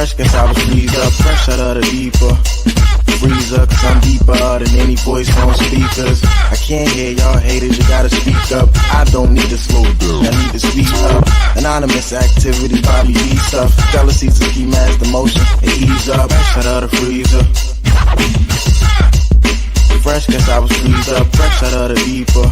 Fresh, guess I was freeze up, fresh out of the deeper. Freezer, cause I'm deeper than any voice on speakers. I can't hear y'all haters, you gotta speak up. I don't need to slow down, I need to speak up. Anonymous activity, Bobby B stuff. Jealousy's a key master motion, and ease up. Fresh out of the freezer. Fresh, guess I was freeze up, fresh out of the deeper.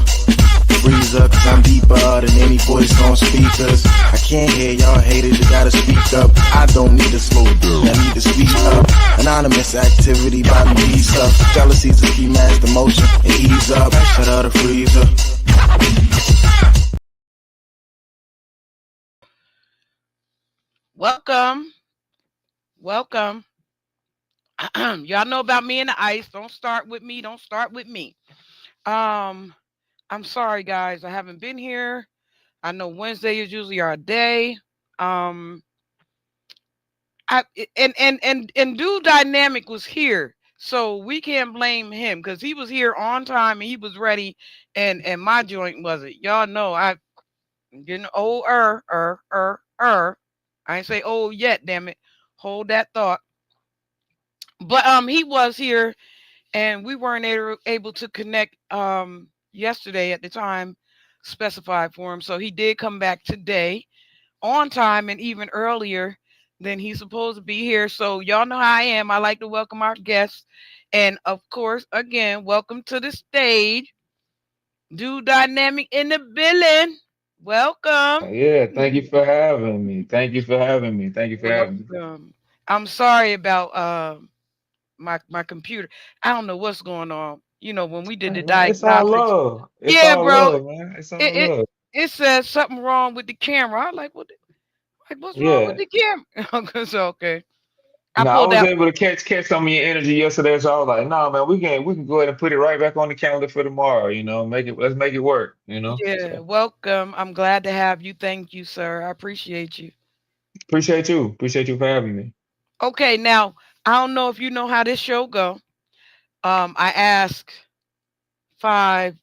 Freezer, cause I'm deeper than any voice on speakers. I can't hear y'all haters, you gotta speak up. I don't need to slow down, I need to speak up. Anonymous activity, Bobby B stuff. Jealousy's a key master motion, and ease up. Fresh out of the freezer. Welcome. Y'all know about me and the ice. Don't start with me. I'm sorry, guys. I haven't been here. I know Wednesday is usually our day. I and Dude Dynamic was here, so we can't blame him because he was here on time and he was ready, and my joint wasn't. Y'all know I'm getting old. I ain't say old yet. Damn it, hold that thought. But he was here, and we weren't able to connect yesterday at the time specified for him. So he did come back today on time and even earlier than he's supposed to be here. So y'all know how I am. I like to welcome our guests. And of course, again, welcome to the stage. Dude Dynamic in the building. Welcome. Yeah, thank you for having me. Thank you for having me. Thank you for having me. Welcome. I'm sorry about my computer. I don't know what's going on. You know, when we did the Hey, man, it's all diagnostics. love. It's Yeah, all bro. love, man. It's It all it, love. it says something wrong with the camera. I like what's wrong with Yeah. the camera? So okay. I No, I pulled was that. able to catch some of your energy yesterday, so I was like, nah, man, we can go ahead and put it right back on the calendar for tomorrow, let's make it work. Yeah, So welcome. I'm glad to have you. Thank you, sir. I appreciate you. appreciate you. Appreciate you for having me. Okay, now I don't know if you know how this show go. I ask five,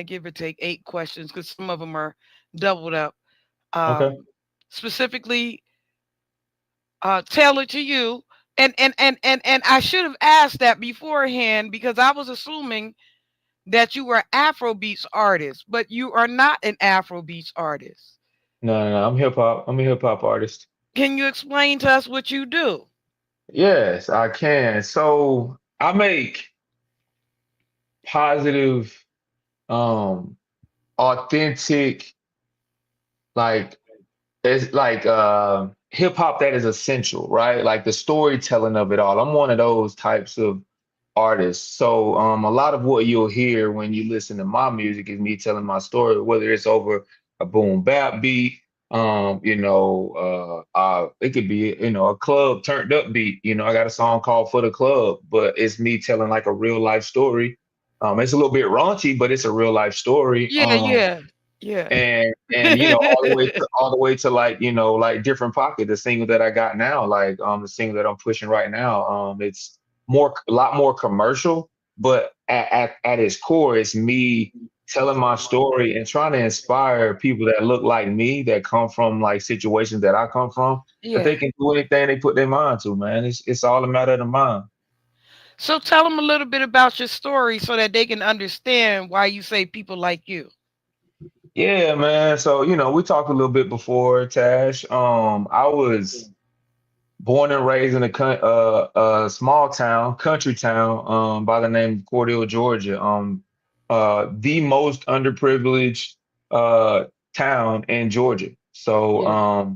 give or take 8 questions because some of them are doubled up. Okay. Um, specifically tailored to you. And I should have asked that beforehand because I was assuming that you were Afrobeats artist, but you are not an Afrobeats artist. No, no, no. I'm hip hop. I'm a hip hop artist. Can you explain to us what you do? Yes, I can. So I make positive, um, authentic, like it's like hip hop that is essential, right? Like the storytelling of it all. I'm one of those types of artists. So a lot of what you'll hear when you listen to my music is me telling my story, whether it's over a boom bap beat, it could be, a club turned up beat. I got a song called For the Club, but it's me telling like a real life story. It's a little bit raunchy, but it's a real life story. Yeah, yeah, yeah. And all the way to like like different pocket, the single that I got now, like the single that I'm pushing right now, it's a lot more commercial, but at its core it's me telling my story and trying to inspire people that look like me, that come from like situations that I come from, that Yeah. they can do anything they put their mind to, man. It's all a matter of the mind. So tell them a little bit about your story so that they can understand why you say people like you. Yeah, man. So, we talked a little bit before, Tash. I was born and raised in a small town, country town, by the name of Cordell, Georgia. The most underprivileged town in Georgia. So, Yeah.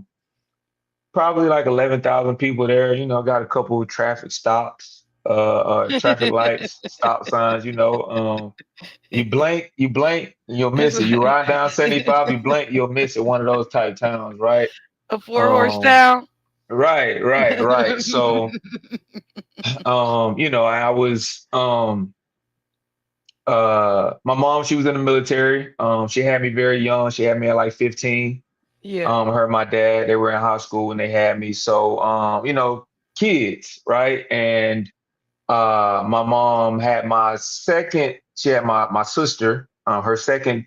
probably like 11,000 people there. Got a couple of traffic stops, traffic lights, stop signs. You blink, you'll miss it. You ride down 75, you blink, you'll miss it. One of those type towns, right? A 4 horse Um, town. right, right, right. So, I was my mom, she was in the military. She had me very young. She had me at like 15. Yeah. Her and my dad, they were in high school when they had me. So, kids, right? And my mom had she had my sister, her second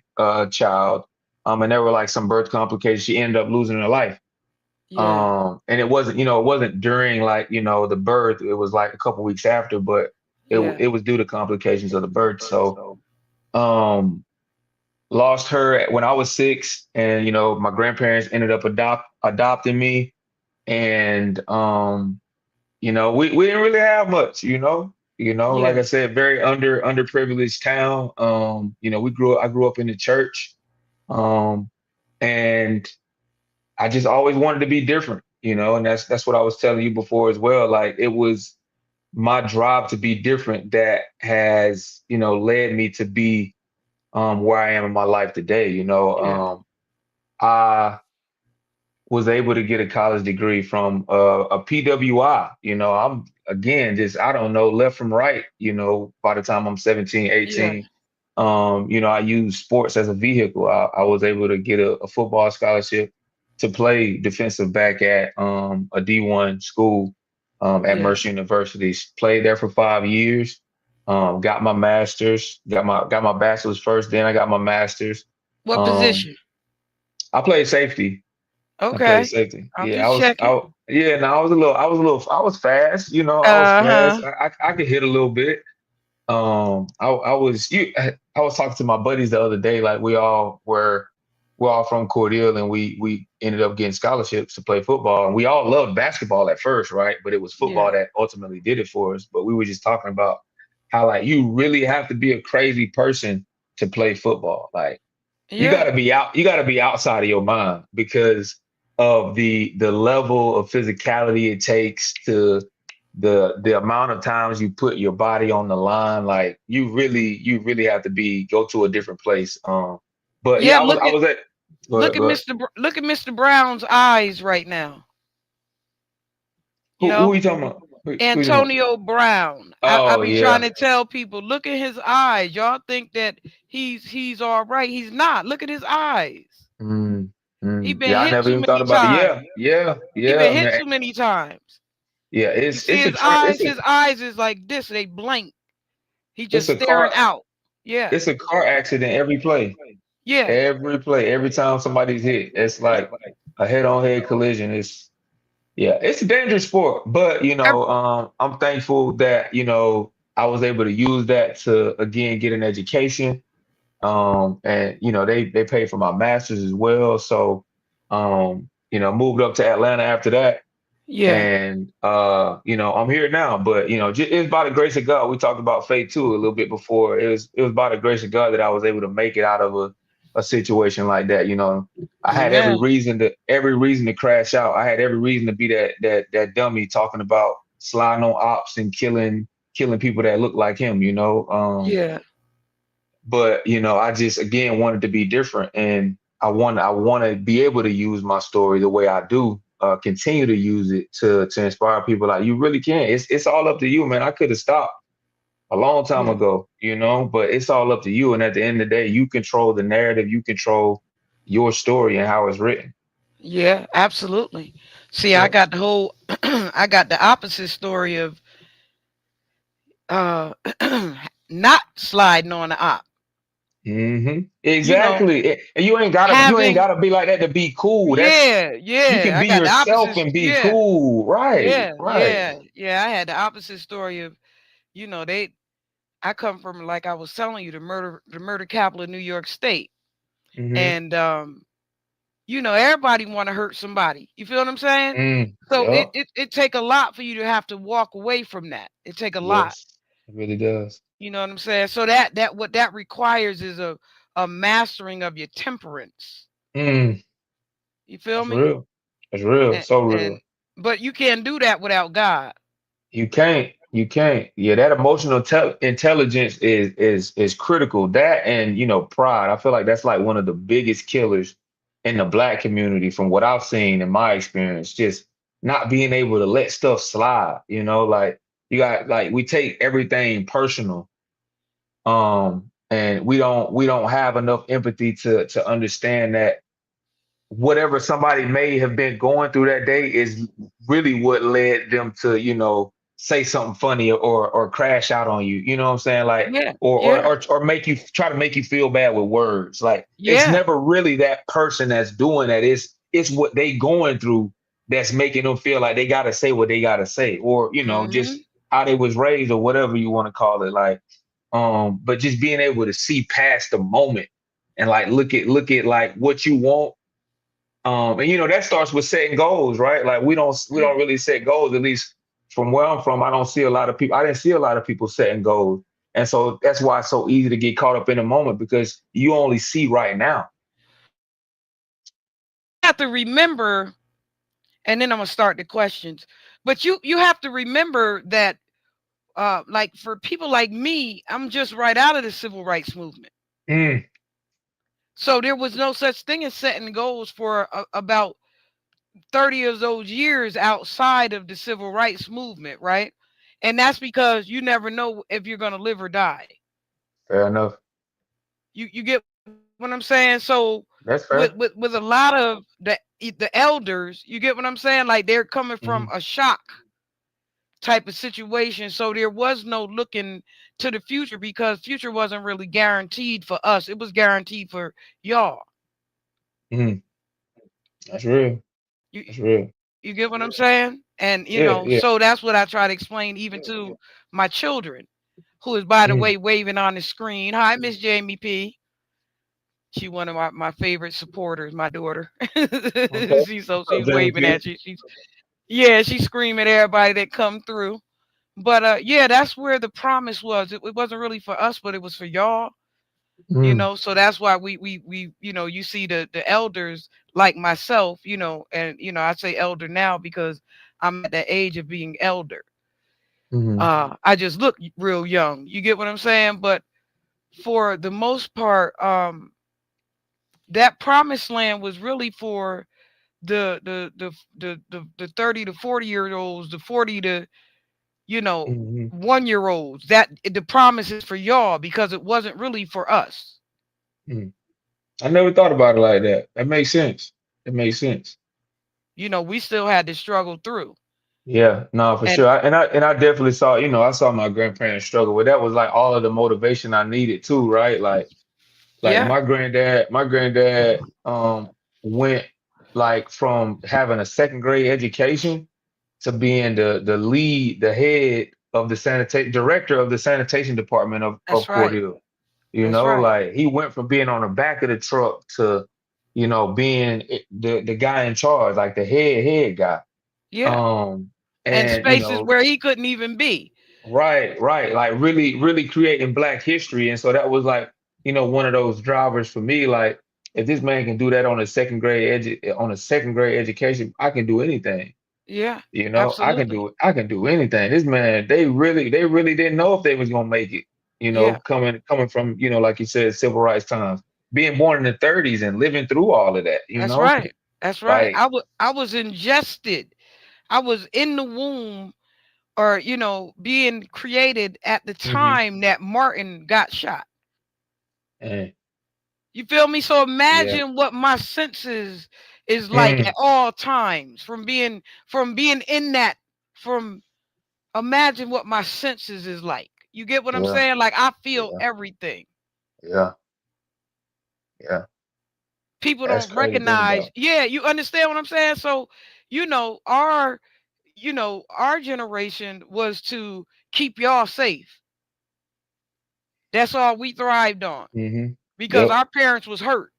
child, and there were like some birth complications. She ended up losing her life. Yeah. And it wasn't, it wasn't during like, the birth. It was like a couple weeks after, but Yeah. it was due to complications of the birth. So, um, lost her when I was 6, and my grandparents ended up adopting me, and we didn't really have much, like I Yeah. said, very underprivileged town. I grew up in the church, um, and I just always wanted to be different, and that's what I was telling you before as well. Like it was my drive to be different that has, led me to be where I am in my life today. Yeah. I was able to get a college degree from a PWI. I'm again just I don't know left from right. By the time I'm 17, Yeah. 18, I use sports as a vehicle. I was able to get a football scholarship to play defensive back at a D1 school at Yeah. Mercer University. Played there for 5 years. Got my master's. Got my bachelor's first. Then I got my master's. What Um, position? I played safety. I played Okay. safety. I'm Yeah, just checking. yeah, no, I was fast, I was Uh-huh. fast. I could hit a little bit. I was talking to my buddies the other day, like we're all from Cordell, and we ended up getting scholarships to play football. And we all loved basketball at first, right? But it was Yeah. football that ultimately did it for us. But we were just talking about how like you really have to be a crazy person to play football. Like Yeah. you gotta be outside of your mind because of the level of physicality it takes to the amount of times you put your body on the line. Like you really have to go to a different place. But yeah, Yeah. I was at Look at go ahead. Look at Mr. Brown's eyes right now. You Who are know, you talking about? Who you talking about? Antonio Brown. I Oh be trying yeah. to tell people, look at his eyes. Y'all think that he's all right. He's not. Look at his eyes. Mm, He been yeah, I hit never too even thought many about it. times. He been Yeah, hit man. too many times. Yeah, You see it's a his train eyes? His eyes is like this. They blank. He it's just a staring car out. Yeah. it's a car accident every play. Yeah. Every play, every time somebody's hit, it's like a head-on-head collision. Yeah, it's a dangerous sport, but I- I'm thankful that I was able to use that to again get an education. And they paid for my master's as well, so moved up to Atlanta after that, yeah. and I'm here now. But it's by the grace of God. We talked about fate too a little bit before. It was by the grace of God that I was able to make it out of a situation like that. I had Amen. every reason to crash out. I had every reason to be that dummy talking about sliding on ops and killing people that look like him. Yeah. But I just again wanted to be different, and I want to be able to use my story the way I do, continue to use it to inspire people. Like you really can. It's all up to you, man. I could have stopped a long time Yeah. ago, but it's all up to you. And at the end of the day, you control the narrative. You control your story and how it's written. Yeah. Absolutely. See, I Yep. got the whole. I got the opposite story of uh not sliding on the op. You know, Exactly. And you ain't having gotta be like that to be cool. yeah, You yeah. can I be got the yourself opposite. and be Yeah, cool. Right. yeah, Right. yeah, yeah. I had the opposite story of, they. I come from, like I was telling you, the murder capital of New York State, hmm and everybody want to hurt somebody. You feel what I'm saying? So it, Yep. it it take a lot for you to have to walk away from that. It take a lot. Yes, it really does. You know what I'm saying? So that what that requires is a mastering of your temperance. Mm, You feel that's me? real. That's real. And, So and real. but you can't do that without God. You can't. You can't. Yeah, that emotional intelligence is critical. That and pride. I feel like that's like one of the biggest killers in the black community, from what I've seen in my experience. Just not being able to let stuff slide. Like you got like we take everything personal, and we don't have enough empathy to understand that whatever somebody may have been going through that day is really what led them to say something funny or crash out on you. You know what I'm saying? Like Yeah, or or yeah, or, make you try to make you feel bad with words. Like it's yeah, never really that person that's doing that. It's what they going through that's making them feel like they gotta say what they gotta say, or Hmm. just how they was raised or whatever you want to call it. Like, but just being able to see past the moment and like look at like what you want. And that starts with setting goals, right? Like we don't really set goals, at least from where I'm from. I don't see a lot of people. I didn't see a lot of people setting goals. And so that's why it's so easy to get caught up in the moment because you only see right now. You have to remember, and then I'm gonna start the questions. But you have to remember that, like for people like me, I'm just right out of the civil rights movement. Mm, So there was no such thing as setting goals for about 30 of those years outside of the civil rights movement, right? And that's because you never know if you're going to live or die. fair enough. You get what I'm saying? So That's fair. with a lot of the elders, you get what I'm saying? Like they're coming from Hmm. a shock type of situation. So there was no looking to the future because future wasn't really guaranteed for us. It was guaranteed for y'all. Hmm. That's real. You That's real. you get what I'm saying? And Yeah, yeah. so that's what I try to explain even to my children, who is by the Mm, way waving on the screen. Hi, Miss Jamie P. She one of my favorite supporters, my daughter. okay. She's Jamie waving P. at you. She's screaming at everybody that come through. But yeah, that's where the promise was. It wasn't really for us, but it was for y'all. Mm, So that's why we you see the elders like myself, and I say elder now because I'm at the age of being elder. mm, I just look real young. You get what I'm saying? But for the most part, that promised land was really for the 30 to 40-year olds, the 40 to mm, 1-year olds. That the promise is for y'all because it wasn't really for us. mm. I never thought about it like that. That makes sense. It makes sense. We still had to struggle through. Yeah, no, for And sure. And I definitely saw, I saw my grandparents struggle, but that was like all of the motivation I needed too, right? Like yeah, my granddad went like from having a second grade education to being the head of the sanitation director of the sanitation department of that's right. Cordell. That's right. Like he went from being on the back of the truck to, being the guy in charge, like the head guy. Yeah. Um, And and spaces where he couldn't even be. right, like really, really creating Black history. And so that was like, one of those drivers for me. Like, if this man can do that on a second grade education, I can do anything. Yeah, I can absolutely. do I can do anything. This man, they really didn't know if they was gonna make it, Yeah, coming from, like you said, civil rights times, being born in the 30s and living through all of that, that's right. That's right. like, I was ingested. I was in the womb, or being created at the hmm time that Martin got shot. and You feel me? So yeah, imagine what my senses is like mm, at all times from being in that from imagine what my senses is like. You get what I'm yeah, saying? Like I feel yeah, everything. yeah, yeah. People That's don't crazy to think recognize. about. Yeah, you understand what I'm saying? So, our generation was to keep y'all safe. That's all we thrived on because Yep. our parents was hurt.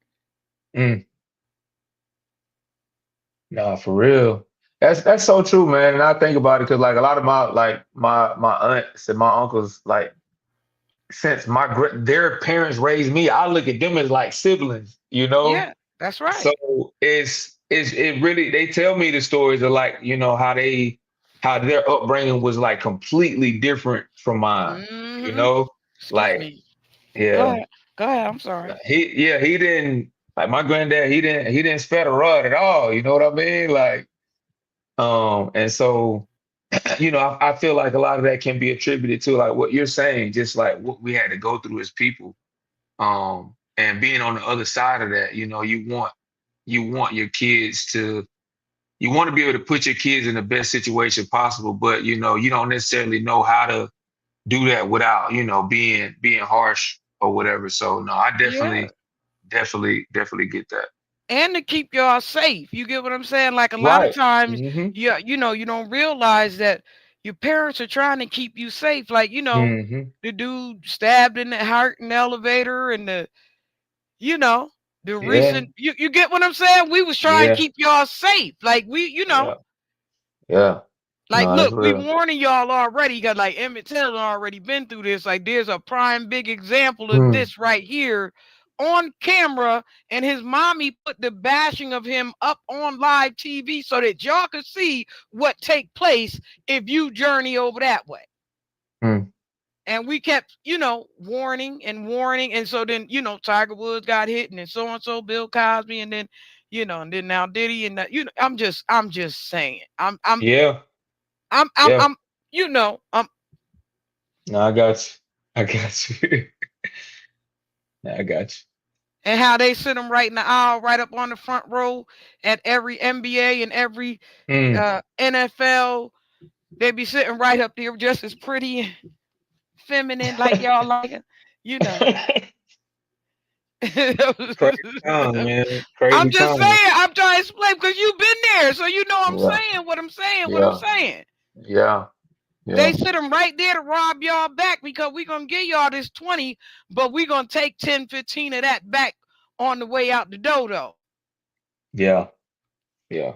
Mm. Nah, for real. That's so true, man. And I think about it because like a lot of my aunts and my uncles, like since their parents raised me, I look at them as like siblings, Yeah, that's So right. it really, they tell me the stories of like, how their upbringing was like completely different from mine, you Hmm. know? Excuse Like, me. Go yeah. ahead. Go ahead. I'm sorry. He didn't, like my granddad, he didn't spare the rod at all, you know what I mean? Like, and so I feel like a lot of that can be attributed to like what you're saying, just like what we had to go through as people. And being on the other side of that, you want your kids to you want to be able to put your kids in the best situation possible, but you don't necessarily know how to do that without, being harsh or whatever. So no, I Yeah. definitely get that. and to keep y'all safe. You get what I'm saying? Like a lot of Right. times, Mm-hmm. you don't realize that your parents are trying to keep you safe. Like, Mm-hmm. the dude stabbed in the heart in the elevator, and you know, the Yeah. recent, you get what I'm saying? We was trying to Yeah. keep y'all safe. Like Yeah. Yeah. like, No, that's look, we real. warning y'all already. Got like Emmett Till already been through this. Like, there's a prime big example of Mm. this right here on camera, and his mommy put the bashing of him up on live TV so that y'all could see what take place if you journey over that way. Mm. And we kept, warning and warning. And so then, Tiger Woods got hit, and then so and so Bill Cosby, and then, and then now Diddy, and I'm just saying. Yeah. I'm I'm Yeah. I'm you know, No, I got you. I got you. I got and how they sit them right in the aisle, right up on the front row at every NBA and every you. Mm. NFL. They be sitting right up there just as pretty and feminine like y'all like it, you know. Crazy times, man. I'm Crazy just times. saying, I'm trying to explain because you've been there. So you know I'm Yeah. saying what I'm saying, what I'm Yeah. saying. Yeah. They Yeah. sit them right there to rob y'all back because we're going to give y'all this 20, but we're going to take 10, 15 of that back on the way out the door, though. Yeah. Yeah.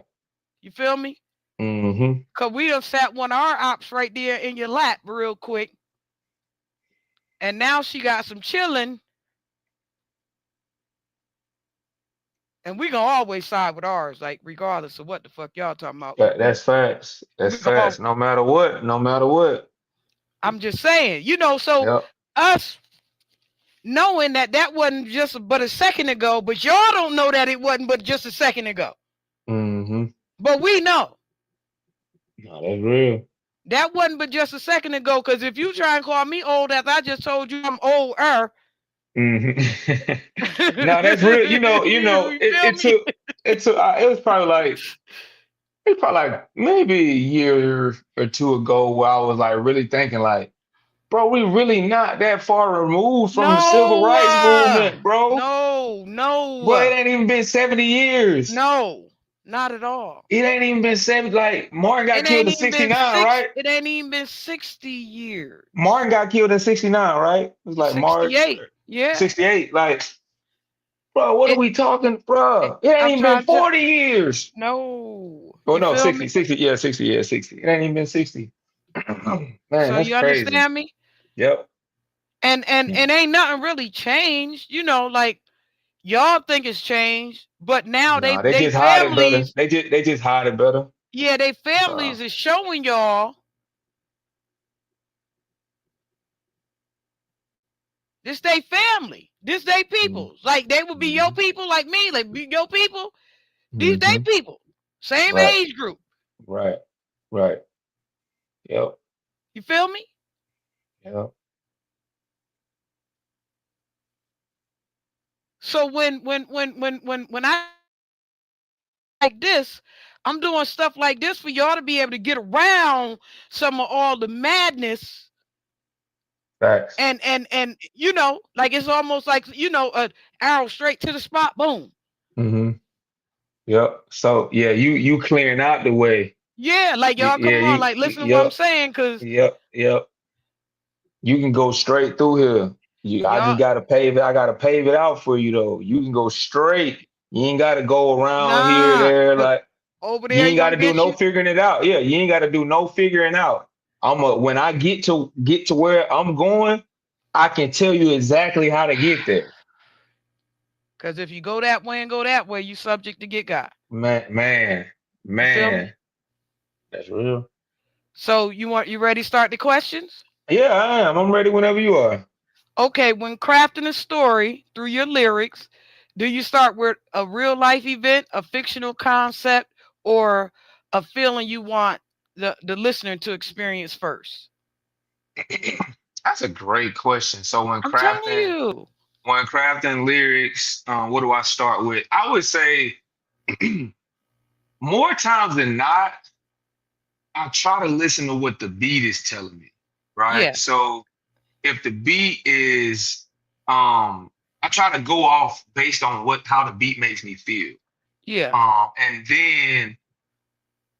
You feel me? Mm-hmm. Because we done sat one of our ops right there in your lap real quick. And now she got some chilling. And we going to always side with ours, like, regardless of what the fuck y'all talking about. That's facts. That's We gonna, facts. No matter what. No matter what. I'm just saying, so Yep. us knowing that that wasn't just but a second ago, but y'all don't know that it wasn't but just a second ago. Mm-hmm. But we know. No, that's real. That wasn't but just a second ago, because if you try and call me old as I just told you I'm older. Mm-hmm. No, that's real. You feel It me? took it was probably like maybe a year or two ago where I was like really thinking like, bro, we really not that far removed from the civil No, rights movement, bro. no, Bro, it no, ain't even been 70 years. no, not at all. It ain't even been 70. Like Martin got It killed ain't in even been 69, right? it ain't even been 60 years. Martin got killed in 69, right? It was like March 68. Yeah. 68. Like, bro, what are It, we talking, bro? It ain't I'm even been trying to 40 years. no. Oh You no, feel 60, me? 60, yeah, 60, yeah, 60. It ain't even been 60. Man, So that's you crazy. understand me? Yep. And ain't nothing really changed. Like y'all think it's changed, but now No, they they just hide it better. families, They just hide it better. yeah, they That's families all. is showing y'all this they family. This they people. Like they would be your Mm-hmm. people like me, like be your people. These they Mm-hmm. people. Same Right. age group. Right. Right. Yep. You feel me? Yep. So when I like this, I'm doing stuff like this for y'all to be able to get around some of all the madness. Facts. And like it's almost like a arrow straight to the spot, boom. Mm-hmm. Yep. So yeah, you clearing out the way. Yeah, like y'all Yeah, come on, like listen to what I'm yep. saying, cause Yep. You can go straight through here. I just y'all gotta pave it. I gotta pave it out for you though. You can go straight. You ain't gotta go around here, nah, there. cause Like over you there ain't he gonna gotta do get no you. figuring it out. Yeah, you ain't gotta do no figuring out. When I get to where I'm going, I can tell you exactly how to get there. Cause if you go that way and go that way, you subject to get got. Man, man, You feel me? man. That's real. So you ready to start the questions? Yeah, I am. I'm ready whenever you are. Okay, when crafting a story through your lyrics, do you start with a real life event, a fictional concept, or a feeling you want the listener to experience first? That's a great question. So I'm telling you. when crafting lyrics, what do I start with? I would say more times than not, I try to listen to what the beat is telling me, right? Yeah. So if the beat is um I try to go off based on how the beat makes me feel. Yeah. And then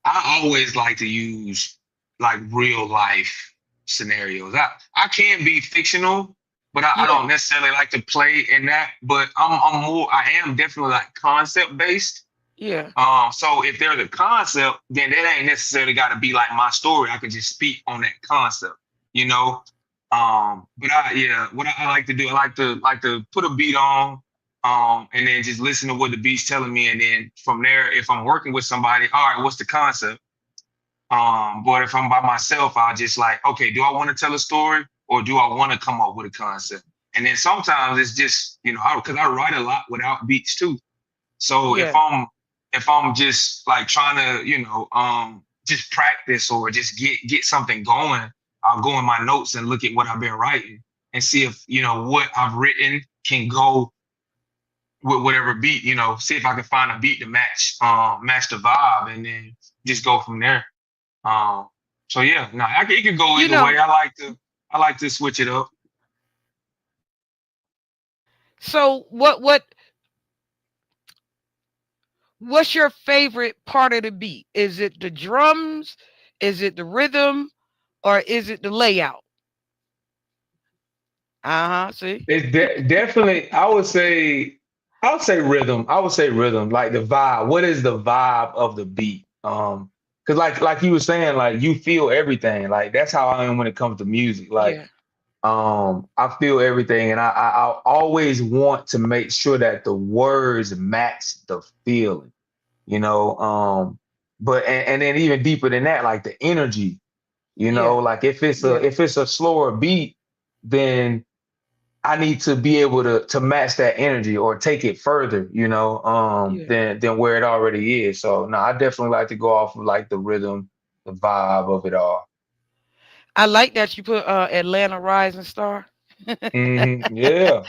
I always like to use like real life scenarios. I can be fictional, but I Yeah. don't necessarily like to play in that. But I am definitely like concept based. Yeah. So if there's a concept, then that ain't necessarily got to be like my story. I could just speak on that concept, you know. But what I like to do, I like to put a beat on, and then just listen to what the beat's telling me, and then from there, if I'm working with somebody, all right, what's the concept? But if I'm by myself, I'll just like, okay, do I want to tell a story or do I want to come up with a concept? And then sometimes it's just, because I write a lot without beats too. So if Yeah. I'm just like trying to, just practice or just get something going, I'll go in my notes and look at what I've been writing and see if, what I've written can go with whatever beat, see if I can find a beat to match the vibe and then just go from there. Um, so yeah, no, it could go You either way. know, I like to switch it up. so what's your favorite part of the beat? Is it the drums? Is it the rhythm? Or is it the layout? Uh-huh. See? It's definitely, I would say rhythm. I would say rhythm, like the vibe. What is the vibe of the beat? Because like you were saying, like you feel everything. Like that's how I am when it comes to music. Like Yeah. I feel everything, and I always want to make sure that the words match the feeling. You know, but and then even deeper than that, like the energy. Yeah. Like if it's a Yeah. if it's a slower beat, then I need to be able to match that energy or take it further, Yeah. than where it already is. So no, I definitely like to go off of like the rhythm, the vibe of it all. I like that you put Atlanta Rising Star. Yeah,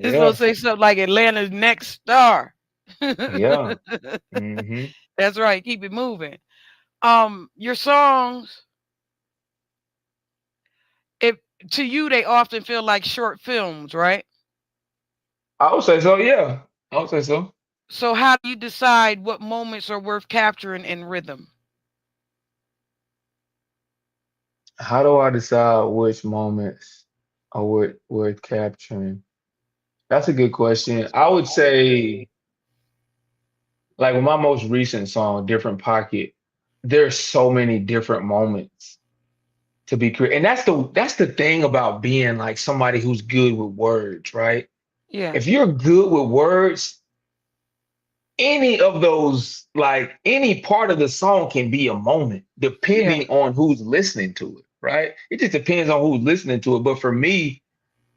It's supposed yeah, to say something like Atlanta's next star. yeah. hmm That's right. Keep it moving. Your songs, if to you they often feel like short films, right? I would say so. Yeah, I would say so. So how do you decide what moments are worth capturing in rhythm? How do I decide which moments are worth capturing? That's a good question. I would say, like with my most recent song, Different Pocket, there's so many different moments to be created. And that's the thing about being like somebody who's good with words, right? Yeah. If you're good with words, any of those, like any part of the song can be a moment, Yeah. depending on who's listening to it, right? It just depends on who's listening to it. But for me,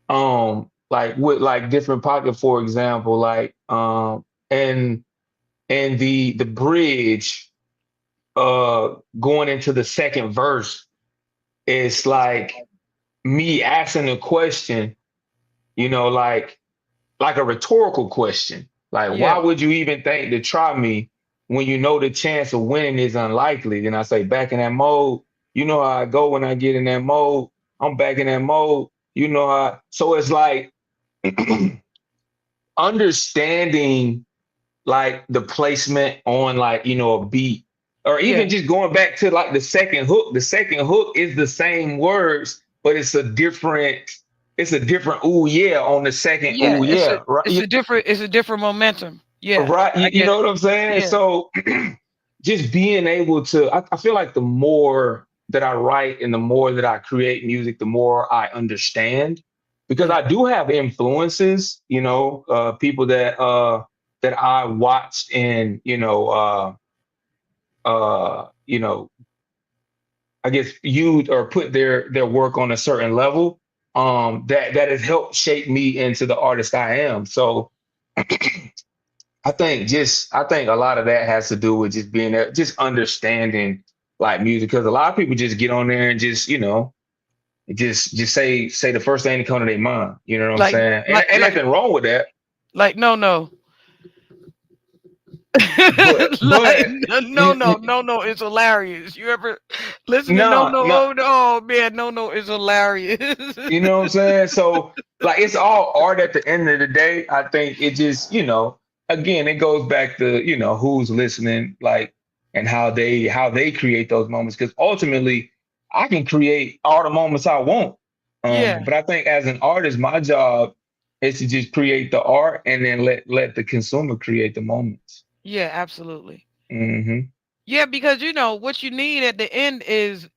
like with like Different Pocket, for example, like and the bridge going into the second verse, it's like me asking a question, like a rhetorical question. Like, why Yeah. would you even think to try me when you know the chance of winning is unlikely? Then I say, back in that mode, you know how I go when I get in that mode. I'm back in that mode. You know how. So it's like understanding like the placement on like a beat, or even Yeah. just going back to like the second hook is the same words, but it's a different ooh yeah on the second Yeah. ooh It's a yeah, right? it's a different momentum. Yeah. Right, you, I you get know what I'm saying? yeah. So just being able to, I feel like the more that I write and the more that I create music, the more I understand, because Yeah. I do have influences, people that I watched and you know, I guess viewed or put their work on a certain level, that has helped shape me into the artist I am. So I think a lot of that has to do with just being there, just understanding like music, because a lot of people just get on there and just say the first thing that come to their mind. You know what I'm Like saying? And like ain't like nothing wrong with that. like no, no. Like, but no, no, no, no, it's hilarious. You ever listen to No no, No? no, Oh, oh man, No No is hilarious. you know what I'm saying? So like it's all art at the end of the day. I think it just, again, it goes back to, who's listening, like, and how they create those moments. Because ultimately I can create all the moments I want. Yeah, But I think as an artist, my job is to just create the art and then let the consumer create the moments. yeah, absolutely. Hmm. Yeah, because what you need at the end is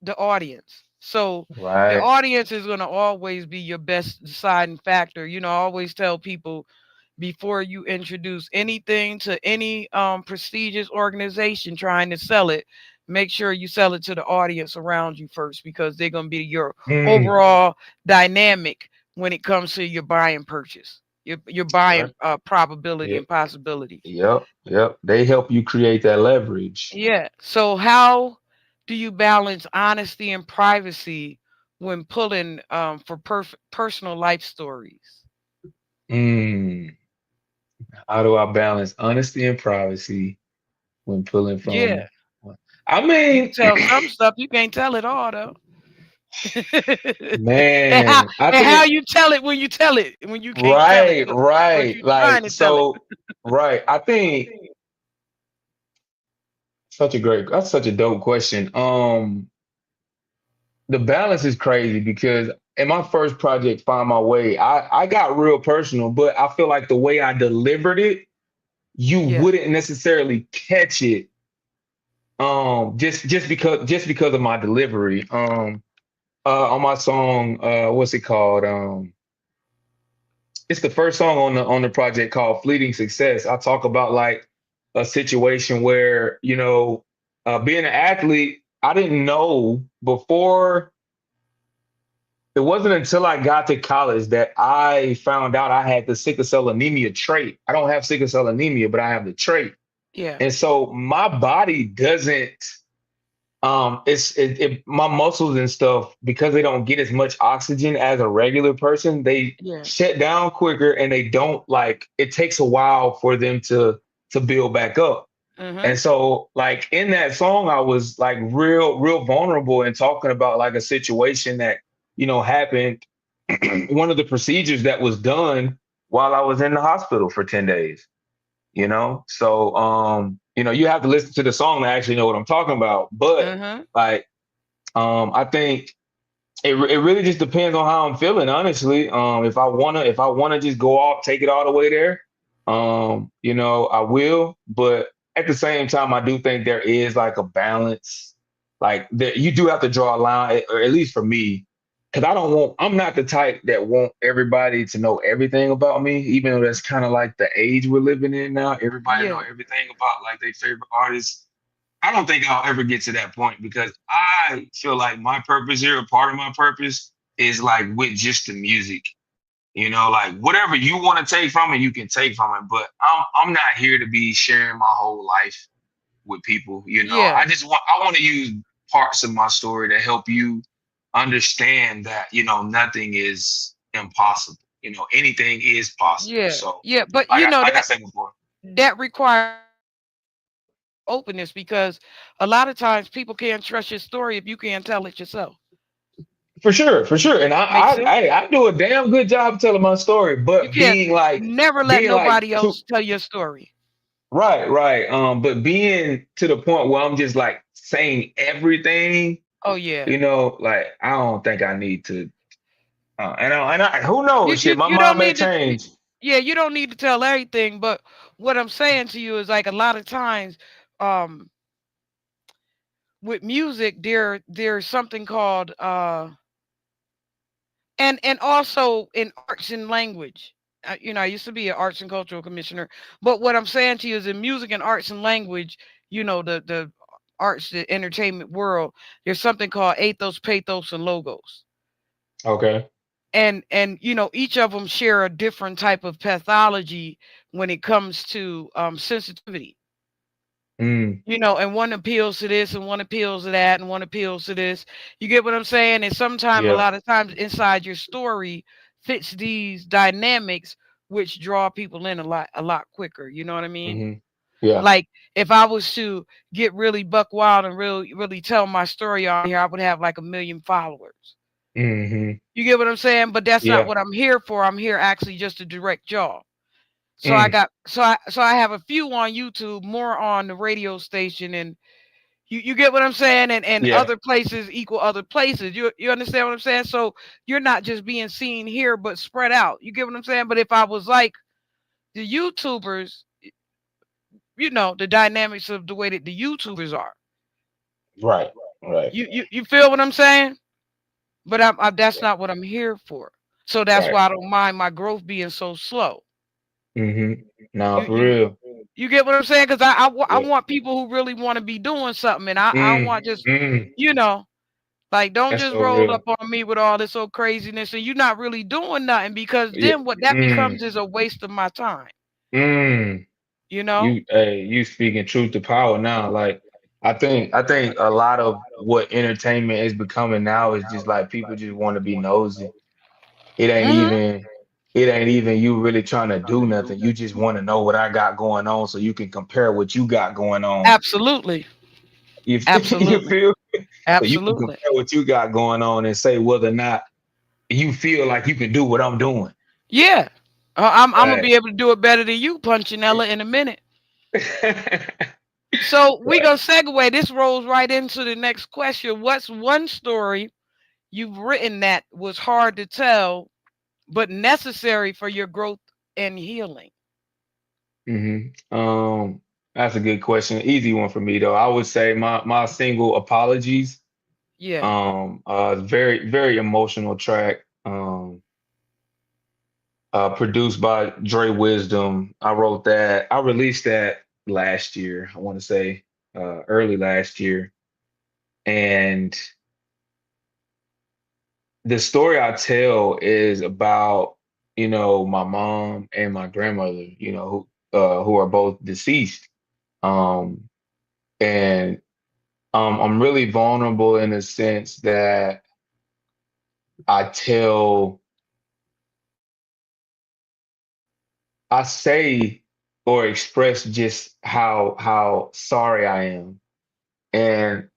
the audience. So the Right. audience is going to always be your best deciding factor. I always tell people before you introduce anything to any prestigious organization trying to sell it, make sure you sell it to the audience around you first because they're going to be your Mm, overall dynamic when it comes to your buying purchase, your buying right. probability Yeah. and possibilities. Yep. Yep. They help you create that leverage. Yeah. So how do you balance honesty and privacy when pulling for personal life stories? Mm. How do I balance honesty and privacy when pulling Yeah. from? I You can mean, tell some stuff. You can't tell it all though. and how man, I and how think you tell it when you tell it when you can't tell it, right, but right. you're trying Like to tell it. so, right. I think that's such a dope question. The balance is crazy because in my first project, Find My Way, I got real personal, but I feel like the way I delivered it, you Yeah. wouldn't necessarily catch it just because of my delivery. On my song, what's it called? It's the first song on the project called Fleeting Success. I talk about like a situation where, being an athlete, I didn't know before. It wasn't until I got to college that I found out I had the sickle cell anemia trait. I don't have sickle cell anemia, but I have the trait. Yeah. And so my body doesn't my muscles and stuff, because they don't get as much oxygen as a regular person, they Yeah. shut down quicker, and they don't, like, it takes a while for them to build back up. Mhm. And so, like, in that song, I was like real vulnerable and talking about like a situation that happened. One of the procedures that was done while I was in the hospital for 10 days. So you have to listen to the song to actually know what I'm talking about. But Mhm. like, I think it really just depends on how I'm feeling, honestly. If I wanna just go off, take it all the way there, I will. But at the same time, I do think there is like a balance. Like, that you do have to draw a line, or at least for me, because I'm not the type that want everybody to know everything about me, even though that's kind of like the age we're living in now. Everybody know Yeah. everything about like their favorite artists. I don't think I'll ever get to that point because I feel like my purpose here, a part of my purpose, is like with just the music. Like whatever you want to take from it, you can take from it. But I'm not here to be sharing my whole life with people. Yeah. I want to use parts of my story to help you understand that, nothing is impossible. Anything is possible. Yeah. So Yeah. But like I that said before. requires openness because a lot of times people can't trust your story if you can't tell it yourself. For sure, for sure. And I, Make I, sense? I do a damn good job telling my story, You but can't never let being like nobody too else tell your story. right, right. But being to the point where I'm just like saying everything, Oh yeah. like I don't think I need to. Who You knows? you Shit, my you mind don't may need to change. yeah, you don't need to tell everything, but what I'm saying to you is like a lot of times um with music there's something called and also in arts and language. I used to be an arts and cultural commissioner, but what I'm saying to you is in music and arts and language, the arts, the entertainment world, there's something called ethos, pathos, and logos. Okay. And each of them share a different type of pathology when it comes to sensitivity. Mm, And one appeals to this and one appeals to that and one appeals to this. You get what I'm saying? And sometimes, a yeah. lot of times, inside your story fits these dynamics, which draw people in a lot quicker. You know what I mean? Hmm. Yeah. Like if I was to get really buck wild and really tell my story on here, I would have like 1 million followers. Hmm. You get what I'm saying? But that's not Yeah. what I'm here for. I'm here actually just to direct y'all. So I Mm. got so I have a few on YouTube, more on the radio station, and you get what I'm saying, and Yeah. other places equal other places. You understand what I'm saying? So you're not just being seen here, but spread out. You get what I'm saying? But if I was like the YouTubers, the dynamics of the way that the YouTubers are. Right. Right. You feel what I'm saying? But that's not what I'm here for. So that's Right. why I don't mind my growth being so slow. Hmm. No, You for you real. you get what I'm saying? Because I Yeah. want people who really want to be doing something, and I don't Mm. want just Mm. you know like don't That's just so roll up real. on me with all this old craziness, and you're not really doing nothing, because Yeah. then what that Mm. becomes is a waste of my time. Mm. You know? You speaking truth to power now. Like I think a lot of what entertainment is becoming now is just like people just want to be nosy. It ain't Hmm. even it ain't even you really trying to do nothing. You just want to know what I got going on so you can compare what you got going on. Absolutely, You you absolutely, feel so you can absolutely. compare what you got going on and say whether or not you feel like you can do what I'm doing. Yeah. I'm gonna Right. be able to do it better than you, Punchinella, in a minute. Right. So we gonna segue. This rolls right into the next question. What's one story you've written that was hard to tell but necessary for your growth and healing? That's a good question. Easy one for me though. I would say my single apologies. Yeah. Very very emotional track. Produced by Dre Wisdom. I wrote that. I released that last year. I want to say early last year. And the story I tell is about my mom and my grandmother. Who are both deceased. Um, and I'm really vulnerable in the sense that I tell, I say or express just how sorry I am. And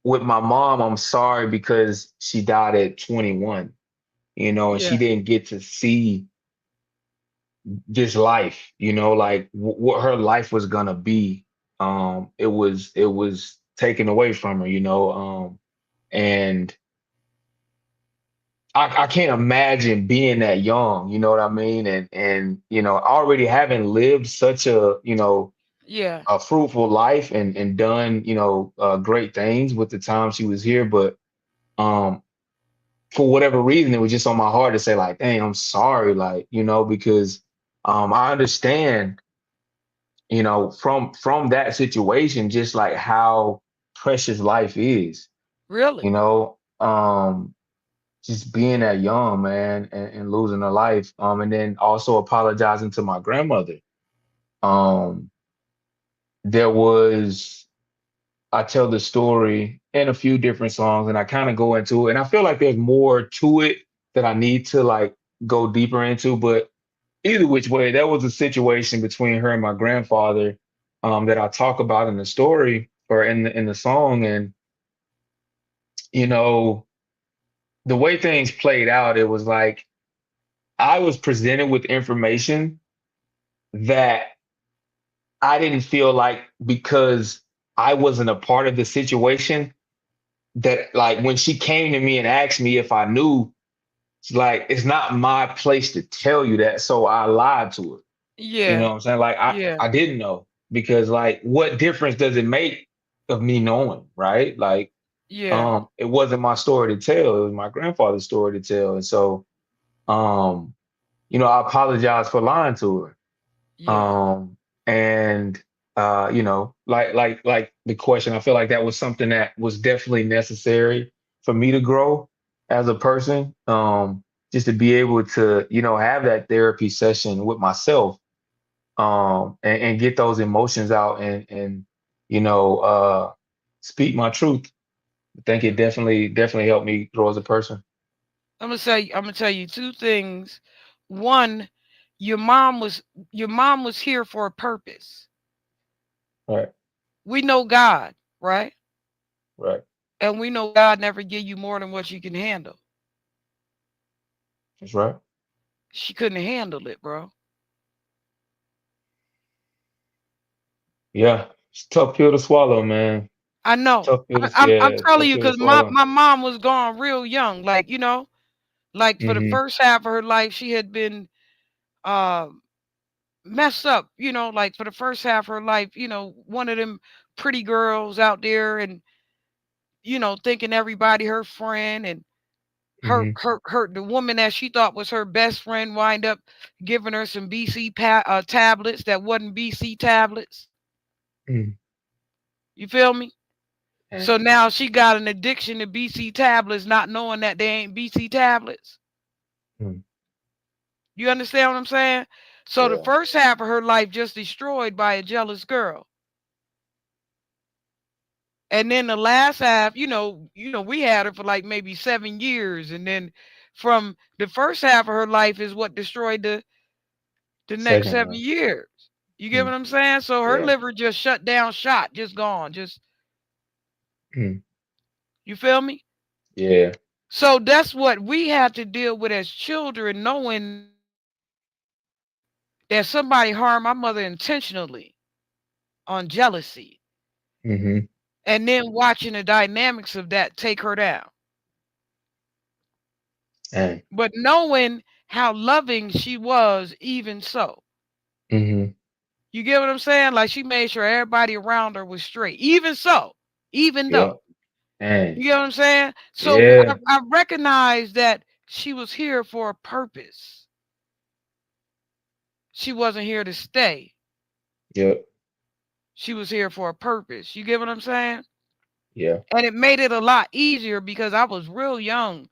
with my mom, I'm sorry because she died at 21, and she Yeah. didn't get to see this life, like what her life was gonna be. It was taken away from her, and I can't imagine being that young, you know what I mean? And already having lived such Yeah. a fruitful life and done, great things with the time she was here. But um for whatever reason, it was just on my heart to say, like, dang, I'm sorry, like, because I understand, from that situation, just like how precious life is, you Really? know. Just being that young, man, and losing her life. And then also apologizing to my grandmother. Um, there was I tell the story in a few different songs, and I kind of go into it, and I feel like there's more to it that I need to like go deeper into. But either which way, there was a situation between her and my grandfather that I talk about in the story or in the song, and you know the way things played out, it was like I was presented with information that I didn't feel like because I wasn't a part of the situation that like when she came to me and asked me if I knew, it's like it's not my place to tell you that. So I lied to her. You know Yeah. what I'm saying? Like I, Yeah. I didn't know because like what difference does it make of me knowing, right? Like Yeah. it wasn't my story to tell, it was my grandfather's story to tell. And so um, I apologize for lying to her. Yeah. And like the question, I feel like that was something that was definitely necessary for me to grow as a person. Just to be able to, have that therapy session with myself, and get those emotions out and you know, uh, speak my truth. I think it Yeah. definitely helped me grow as a person. I'm gonna tell you two things. One, your mom was your mom was here for a purpose. Right. We know God, right? Right. And we know God never give you more than what you can handle. That's right. She couldn't handle it, bro. Yeah. It's a tough pill to swallow, man. I know. Tough pill to I'm yeah, telling tough you, pill to because my, swallow. my mom was gone real young. Like, like for the Mm-hmm. first half of her life, she had been uh, messed up, like for the first half of her life, one of them pretty girls out there and, thinking everybody her friend and her Mm-hmm. her the woman that she thought was her best friend wind up giving her some tablets that wasn't BC tablets. Mm-hmm. You feel me? And, So now she got an addiction to BC tablets, not knowing that they ain't BC tablets. mm, You understand what I'm saying? So the yeah. first half of her life just destroyed by a jealous girl. And then the last half, we had her for like maybe 7 years. And then from the first half of her life is what destroyed the next Second seven one. years. You get Mm, what I'm saying? So her yeah. liver just shut down, shot, just gone. Just, Mm, you feel me? yeah. So that's what we had to deal with as children, knowing that somebody harmed my mother intentionally on jealousy. Mm-hmm. And then watching the dynamics of that take her down. And But knowing how loving she was, even so. mm-hmm. You get what I'm saying? Like she made sure everybody around her was straight. Even so, even Yep. though. And You get what I'm saying? So yeah. I recognize that she was here for a purpose. She wasn't here to stay. Yep. She was here for a purpose. You get what I'm saying? Yeah. And it made it a lot easier because I was real young.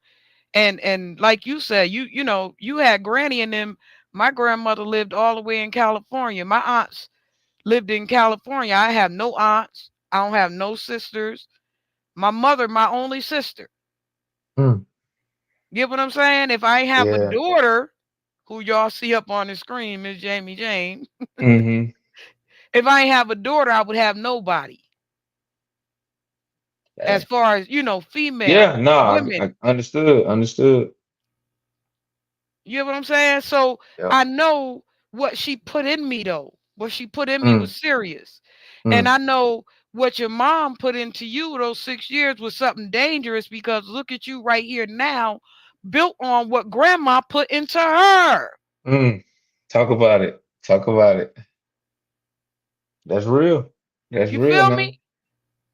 And like you said, you had granny and them. My grandmother lived all the way in California. My aunts lived in California. I have no aunts. I don't have no sisters. My mother, my only sister. Mm, Get what I'm saying? If I have a yeah. daughter, who y'all see up on the screen, Miss Jamie Jane, Mm-hmm. if I ain't have a daughter, I would have nobody. As Dang. far as, Yeah, female, nah, I women. understood. Understood. You know what I'm saying? So Yep. I know what she put in me though. What she put in me Mm, was serious. And mm, I know what your mom put into you those 6 years was something dangerous because look at you right here now, built on what grandma put into her. mm. Talk about it. Talk about it. That's real. That's You real, feel me? man.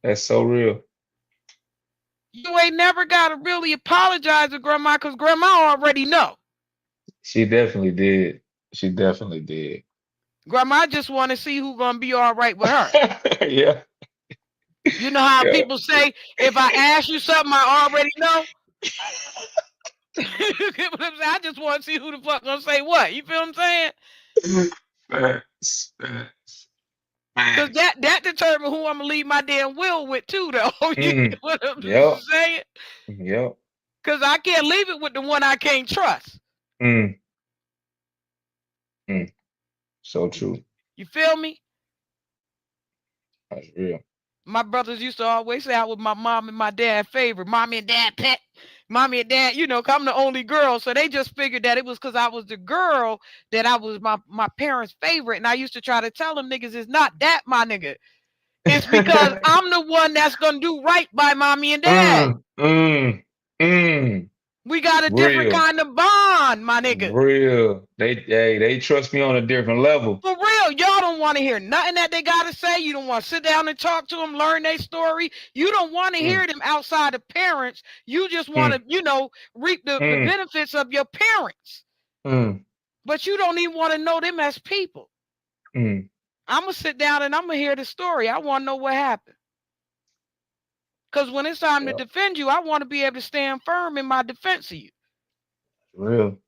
That's so real. You ain't never gotta really apologize to grandma because grandma already know. She definitely did. She definitely did. Grandma just want to see who gonna be all right with her. Yeah. You know how Yeah. people say, if I ask you something, I already know. You get what I'm saying? I just want to see who the fuck gonna say what. You feel what I'm saying? Facts. Facts. Cause Facts. that determine who I'm gonna leave my damn will with too, though. You get Mm. what I'm Yep. saying? Yep. Cause I can't leave it with the one I can't trust. Mm. Mm. So true. You feel me? That's real. My brothers used to always say I was my mom and my dad favorite. Mommy and dad pet. Mommy and dad, 'cause I'm the only girl. So they just figured that it was because I was the girl that I was my parents' favorite. And I used to try to tell them niggas it's not that, my nigga. It's because I'm the one that's gonna do right by mommy and dad. Mm. Mm. Mm. We got a different Real. kind of bond, my nigga. Real. They trust me on a different level. For real, y'all don't want to hear nothing that they got to say. You don't want to sit down and talk to them, learn their story. You don't want to Mm. hear them outside of parents. You just want Mm. to, reap the Mm. benefits of your parents. Mm. But you don't even want to know them as people. Mm. I'm going to sit down and I'm going to hear the story. I want to know what happened. Because when it's time to Yep. defend you, I want to be able to stand firm in my defense of you. Real.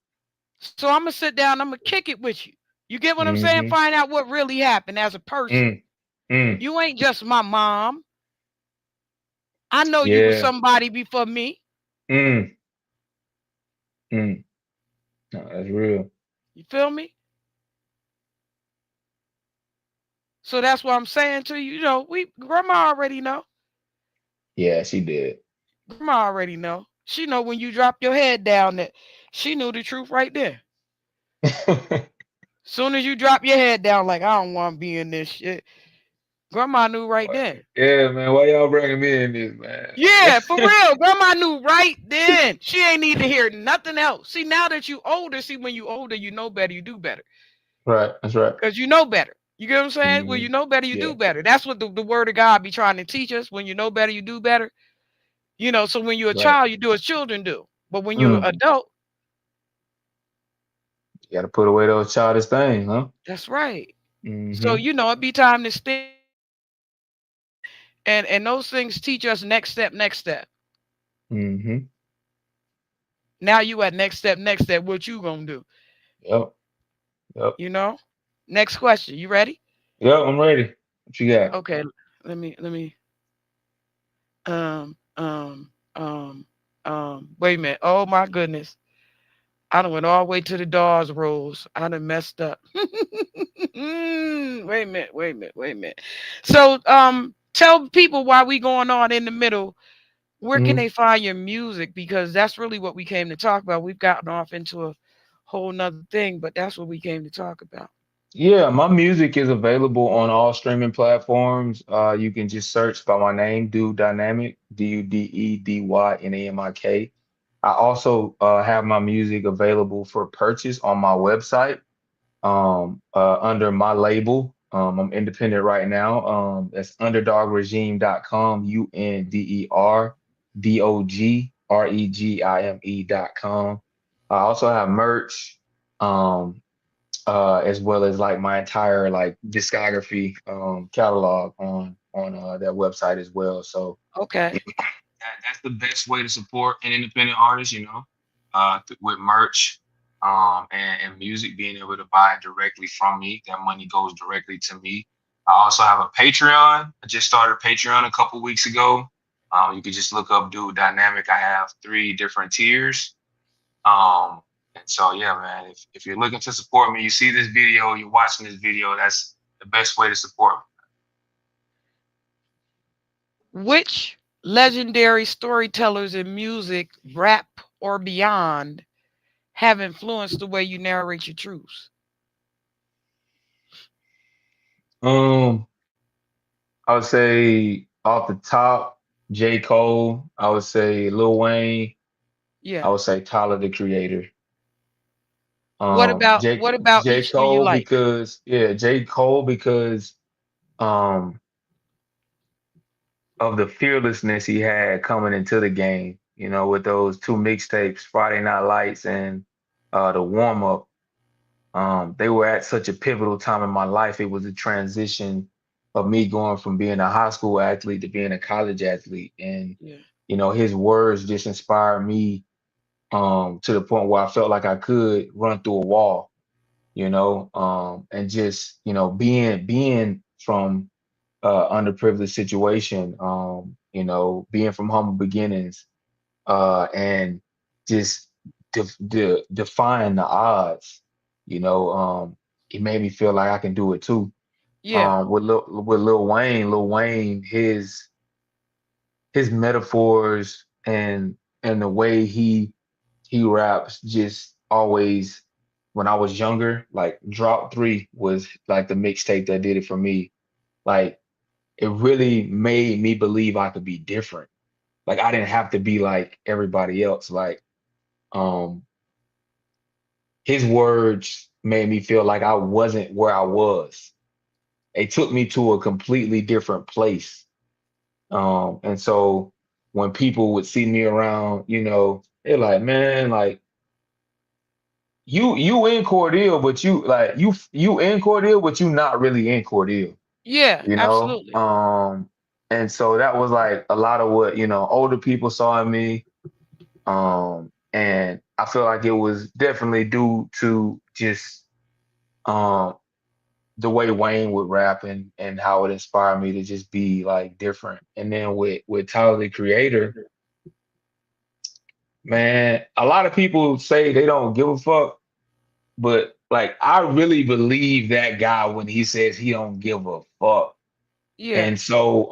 So I'm going to sit down, I'm going to kick it with you. You get what I'm saying? Mm-hmm. Find out what really happened as a person. Mm. Mm. You ain't just my mom. I know you was Yeah. somebody before me. Mm. Mm. No, that's real. You feel me? So that's what I'm saying to you. You know, we grandma already know. Yeah, she did. Grandma already know. She know when you drop your head down that she knew the truth right there. Soon as you drop your head down, like I don't want to be in this shit. Grandma knew right then. Yeah, man. Why y'all bringing me in this, man? Yeah, for real. Grandma knew right then. She ain't need to hear nothing else. See, now that you older, see when you older, you know better, you do better. Right. That's right. Because you know better. You get what I'm saying? When Hmm. you know better, you Yeah. do better. That's what the word of God be trying to teach us. When you know better, you do better. You know, so when you're a Right. child, you do as children do. But when you're an Mm. adult, You got to put away those childish things, huh? that's right. So Hmm. you know, it be time to stand, and those things teach us next step, next step. Hmm. Now you at next step, next step. What you gonna do? Yep. Yep. You know. Next question. You ready? Yep. I'm ready. What you got? Okay. Let me. Um. Um. Um. Wait a minute. Oh my goodness. I done went all the way to the Dawes rules. I done messed up. Wait a minute. Wait a minute. Wait a minute. So tell people why we going on in the middle. Where can Hmm. they find your music? Because that's really what we came to talk about. We've gotten off into a whole nother thing, but that's what we came to talk about. Yeah, my music is available on all streaming platforms. You can just search by my name, Do Dynamic, DUDEDYNAMIK. I also have my music available for purchase on my website under my label. I'm independent right now. That's underdogregime.com, UNDERDOGREGIME.com. I also have merch. Um, as well as like my entire like discography catalog on that website as well. So Okay. that's the best way to support an independent artist, with merch and music, being able to buy it directly from me. That money goes directly to me. I also have a Patreon. I just started Patreon a couple weeks ago. You can just look up Dude Dynamic. I have three different tiers. Um, and so yeah, man, if you're looking to support me, you see this video, you're watching this video, that's the best way to support me. Which legendary storytellers in music, rap or beyond, have influenced the way you narrate your truths? Um, I would say off the top, J. Cole, I would say Lil Wayne, I Yeah. would say Tyler the Creator. What about J. what about J. each do you Cole like? because yeah, J. Cole because um of the fearlessness he had coming into the game, with those two mixtapes, Friday Night Lights and the warm up. They were at such a pivotal time in my life. It was a transition of me going from being a high school athlete to being a college athlete. And, Yeah. his words just inspired me to the point where I felt like I could run through a wall, and just, being from underprivileged situation, being from humble beginnings, and just defying the odds. You know, it made me feel like I can do it too. Yeah. With Lil Wayne, his metaphors and the way he raps just always. When I was younger, like Drop Three was like the mixtape that did it for me. Like it really made me believe I could be different. Like I didn't have to be like everybody else. Like um his words made me feel like I wasn't where I was. They took me to a completely different place. And so when people would see me around, they're like, man, like you in Cordell, but you in Cordell, but you not really in Cordell, Yeah, you know? absolutely. And so that was like a lot of what, older people saw in me. And I feel like it was definitely due to just um the way Wayne would rap and how it inspired me to just be like different. And then with Tyler the Creator, man, a lot of people say they don't give a fuck, but like I really believe that guy when he says he don't give a fuck. Yeah. And so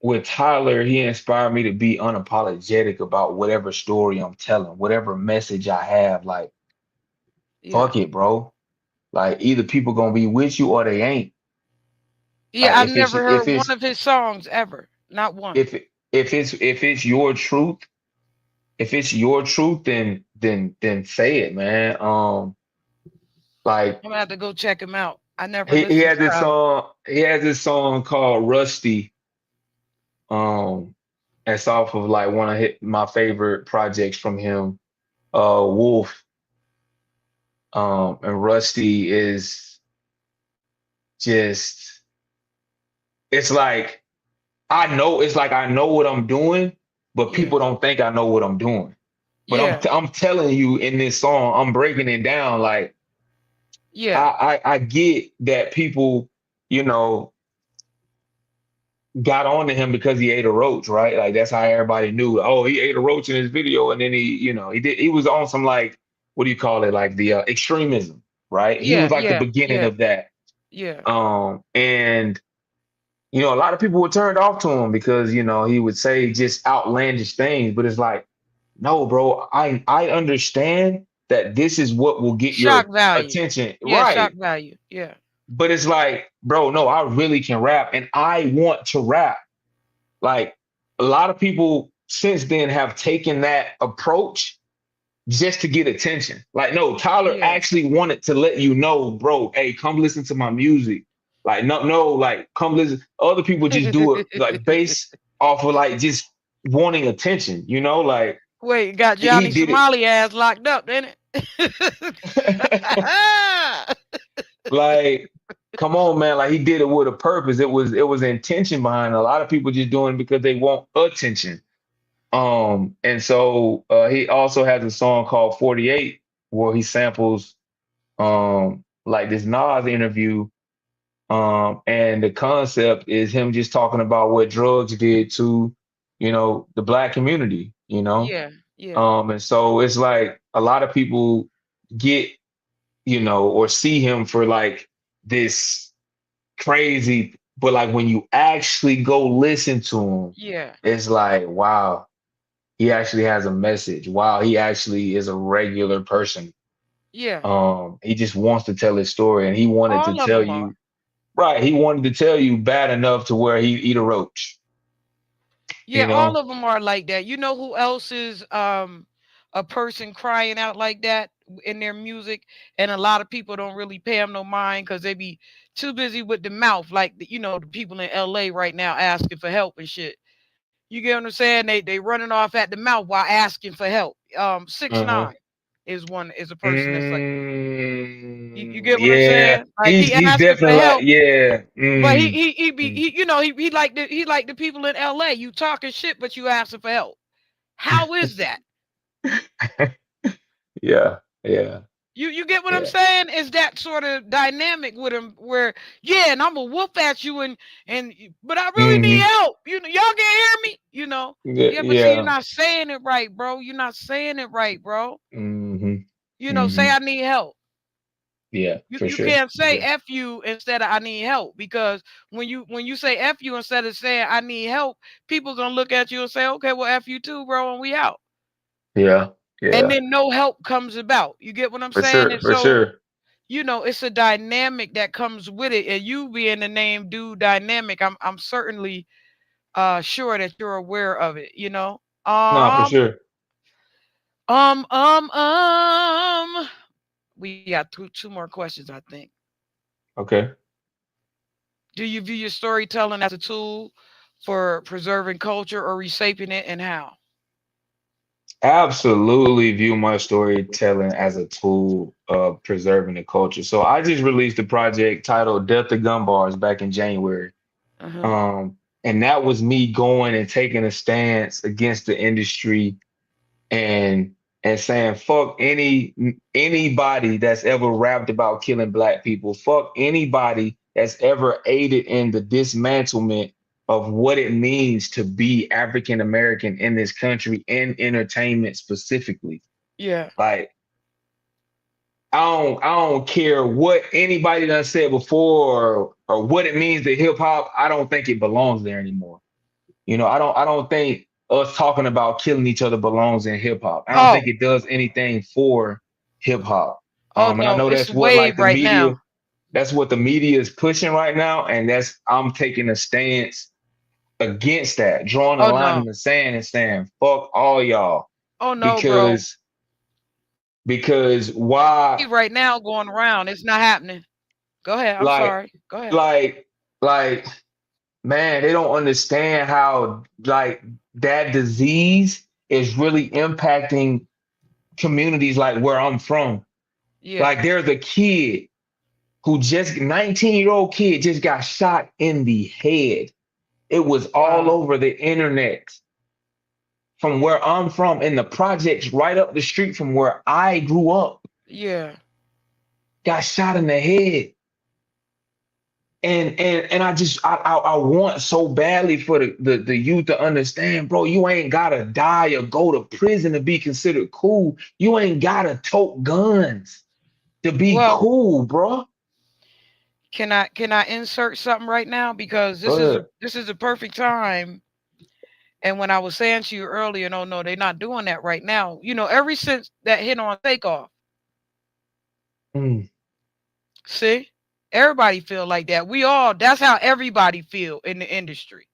with Tyler, he inspired me to be unapologetic about whatever story I'm telling, whatever message I have. Like, Yeah. fuck it, bro. Like either people gonna be with you or they ain't. Yeah. Like I've never heard one of his songs ever. Not one. if it's your truth, if it's your truth, then say it, man. Like I'm gonna have to go check him out. I never listened to he has this song called Rusty. That's off of like one of my favorite projects from him, Wolf. And Rusty is just it's like I know what I'm doing, but Yeah. people don't think I know what I'm doing. But Yeah. I'm telling you in this song, I'm breaking it down like Yeah. I get that people, you know, got on to him because he ate a roach, right? Like that's how everybody knew. Oh, he ate a roach in his video, and then he was on some like what do you call it? Like the extremism, right? He Yeah. was like the Yeah. beginning Yeah. of that. Yeah. And a lot of people were turned off to him because he would say just outlandish things, but it's like, no, bro, I understand that this is what will get Shock your value. attention, Yeah. Shock right? value. Yeah. But it's like, bro, no, I really can rap and I want to rap. Like a lot of people since then have taken that approach just to get attention. Like, no, Tyler Yeah. actually wanted to let you know, bro, hey, come listen to my music. Like, no, no, like, come listen. Other people just do it like based off of like just wanting attention, like Wait, got he Johnny did Somali ass locked up, didn't it? it. Like, come on, man. Like he did it with a purpose. It was intention behind it. A lot of people just doing it because they want attention. And so he also has a song called 48 where he samples like this Nas interview. And the concept is him just talking about what drugs did to, the black community. Yeah. Yeah. And so it's like a lot of people get, or see him for like this crazy, but like when you actually go listen to him, Yeah. it's like, wow, he actually has a message. Wow, he actually is a regular person. Yeah. He just wants to tell his story, and he wanted to All of tell them are. you, right? He wanted to tell you bad enough to where he eat a roach. Yeah, You all know? of them are like that. You know who else is a person crying out like that in their music, and a lot of people don't really pay them no mind because they be too busy with the mouth, like the people in LA right now asking for help and shit. You get what I'm saying? They running off at the mouth while asking for help. 6ix9ine Uh-huh. is a person that's like you get what I'm Yeah, saying? Like he he's asking for definitely like, help, yeah. but Mm, he be mm. he like the people in LA. You talking shit, but you asking for help. How is that? Yeah, yeah, You get what I'm yeah. saying? Is that sort of dynamic with him where yeah, and I'm gonna whoop at you and but I really need Hmm. help. Y'all can hear me. Yeah, Yeah, but see, you're yeah. not saying it right, bro. You're not saying it right, bro. Hmm. Say Hmm. I need help. Yeah, for You sure, can't for say sure. F you instead of I need help because when you say F you instead of saying I need help, people gonna look at you and say, okay, well F you too, bro, and we out. Yeah, And yeah, then no help comes about. You get what I'm for saying? sure, And for so, sure. it's a dynamic that comes with it. And you being the name dude dynamic, I'm certainly sure that you're aware of it. No, for Um, sure. um, um, um. We got two more questions, I think. Okay. Do you view your storytelling as a tool for preserving culture or reshaping it, and how? Absolutely view my storytelling as a tool of preserving the culture. So I just released a project titled Death to Gun Bars back in January. Uh-huh. And that was me going and taking a stance against the industry and saying fuck anybody that's ever rapped about killing black people. Fuck anybody that's ever aided in the dismantlement of what it means to be African American in this country in entertainment specifically. Yeah. Like I don't care what anybody done said before or what it means to hip hop. I don't think it belongs there anymore. I don't think us talking about killing each other belongs in hip hop. I don't think Oh, it does anything for hip hop. oh And I no, know it's that's a what like wave the right media, now. that's what the media is pushing right now, and that's I'm taking a stance against that, drawing a Oh line no. in the sand and saying fuck all y'all Oh no, bro. because why Wave right now going around. It's not happening. Go ahead. I'm like sorry. Go ahead. like like man, they don't understand how like that disease is really impacting communities like where I'm from. Yeah. Like there's a kid who just 19-year-old kid just got shot in the head. It was all Wow. over the internet from where I'm from in the projects right up the street from where I grew up. Yeah. Got shot in the head. And I want so badly for the youth to understand, bro, you ain't gotta die or go to prison to be considered cool. You ain't gotta tote guns to be Well, cool, bro. can I insert something right now because Go ahead. this is a perfect time. And when I was saying to you earlier, no, no, they're not doing that right now. Ever since that hit on Takeoff, Mm, see, everybody feel like that. That's how everybody feel in the industry.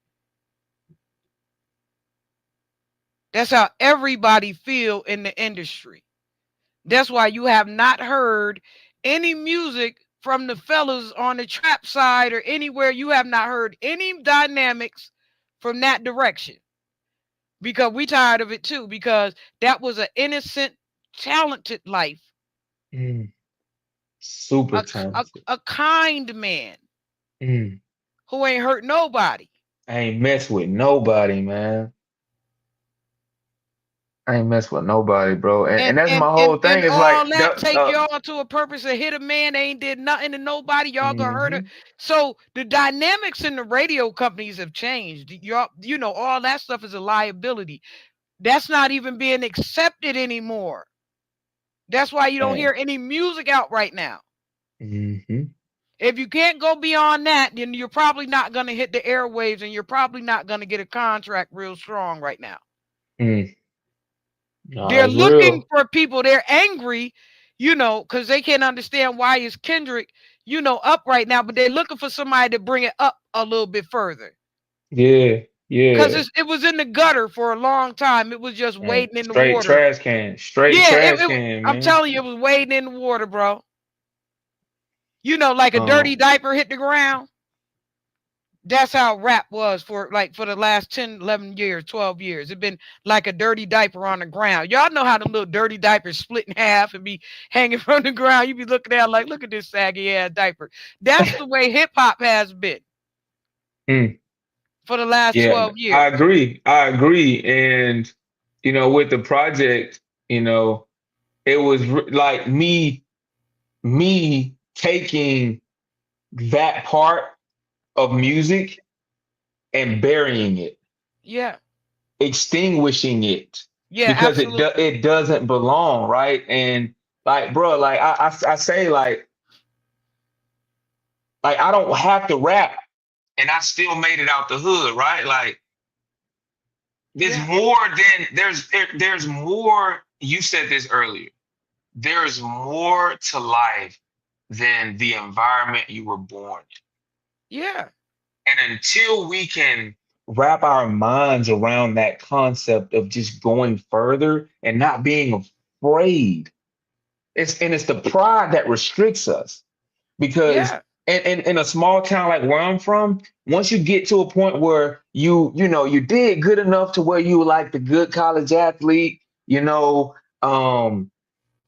That's how everybody feel in the industry. That's why you have not heard any music from the fellas on the trap side or anywhere. You have not heard any dynamics from that direction because we tired of it too. Because that was an innocent, talented life, mm, super talented. a kind man Mm, who ain't hurt nobody. I ain't mess with nobody, man. I ain't mess with nobody, bro. And And that's and my and whole and thing. It's all like that take y'all to a purpose to hit a man ain't did nothing to nobody. Y'all gonna hurt her. mhm, So the dynamics in the radio companies have changed. All that stuff is a liability. That's not even being accepted anymore. That's why you don't and hear any music out right now. mhm, If you can't go beyond that, then you're probably not gonna hit the airwaves and you're probably not gonna get a contract real strong right now. mm. Nah, They're it's looking real. for people. They're angry, because they can't understand why is Kendrick, up right now, but they're looking for somebody to bring it up a little bit further. Yeah, Because yeah. it was in the gutter for a long time. It was just And wading in the straight water. trash can, straight Yeah, trash can, I'm man. telling you, it was wading in the water, bro. Like a dirty Um, diaper hit the ground. That's how rap was for the last 10, 11 years, 12 years. It been like a dirty diaper on the ground. Y'all know how them little dirty diapers split in half and be hanging from the ground. You be looking at it like, look at this saggy ass diaper. That's the way hip hop has been mm, for the last yeah, 12 I years. agree. I agree. And with the project, it was like me taking that part of music and burying it, Yeah. extinguishing it Yeah, because absolutely. it doesn't belong, right? And like, bro, like I say like I don't have to rap and I still made it out the hood, right? Like there's Yeah. more than there's more. You said this earlier. There's more to life than the environment you were born Yeah. in. And until we can wrap our minds around that concept of just going further and not being afraid, it's the pride that restricts us. Because Yeah. in a small town like where I'm from, once you get to a point where you did good enough to where you were like the good college athlete,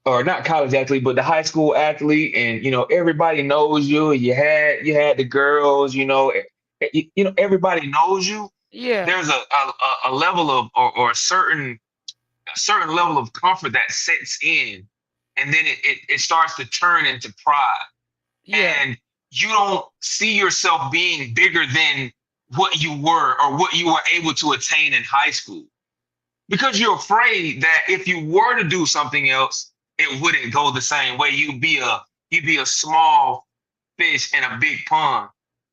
or not college athlete, but the high school athlete, and everybody knows you. You had the girls, everybody knows you. Yeah. There's a level of or a certain level of comfort that sets in, and then it starts to turn into pride, Yeah. and you don't see yourself being bigger than what you were or what you were able to attain in high school because you're afraid that if you were to do something else, it wouldn't go the same way. You'd be a small fish in a big pond,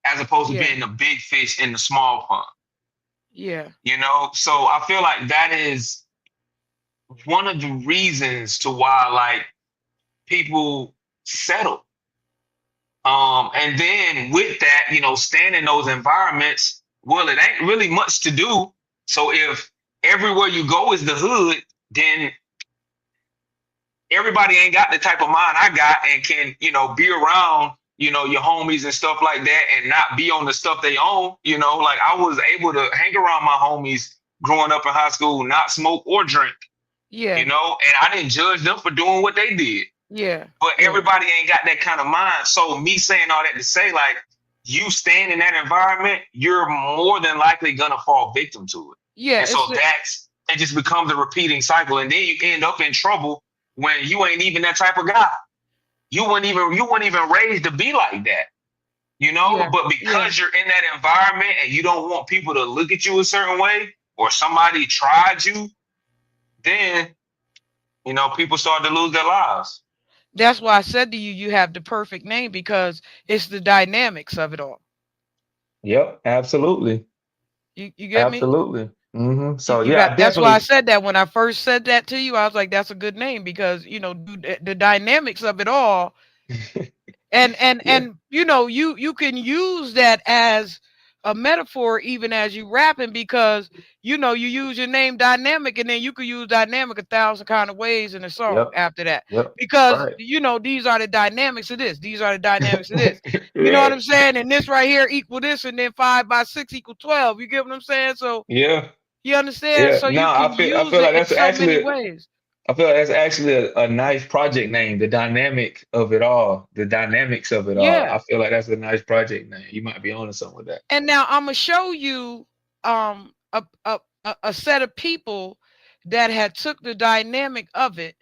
as opposed to Yeah. being a big fish in the small pond. Yeah. So I feel like that is one of the reasons to why like people settle. And then with that, staying in those environments, well, it ain't really much to do. So if everywhere you go is the hood, then everybody ain't got the type of mind I got and can, be around, your homies and stuff like that and not be on the stuff they own. Like I was able to hang around my homies growing up in high school, not smoke or drink, Yeah. and I didn't judge them for doing what they did. Yeah. But Yeah. everybody ain't got that kind of mind. So me saying all that to say, like, you staying in that environment, you're more than likely gonna fall victim to it. Yeah. And so it just becomes a repeating cycle. And then you end up in trouble when you ain't even that type of guy. You weren't even raised to be like that. Yeah. But Yeah. because you're in that environment and you don't want people to look at you a certain way or somebody tried you, then people start to lose their lives. That's why I said to you, you have the perfect name because it's the dynamics of it all. Yep, absolutely. You get me? Absolutely. So You yeah, I got. That's why I definitely. said that when I first said that to you. I was like, that's a good name because the dynamics of it all, Yeah. and you can use that as a metaphor even as you rapping because you use your name dynamic and then you could use dynamic 1,000 kind of ways in a song Yep. after that Yep. because Right. these are the dynamics of this, these are the dynamics of this. You know what Right. I'm saying? And this right here equal this, and then 5 by 6 equal 12. You get what I'm saying? So Yeah. you understand? Yeah. So No, you I can feel I use feel it like in that's so many actually ways. I feel like that's actually a nice project name. The dynamic of it all. The dynamics of it all. Yeah. I feel like that's a nice project name. You might be onto something with that. And now I'm gonna show you a set of people that had took the dynamic of it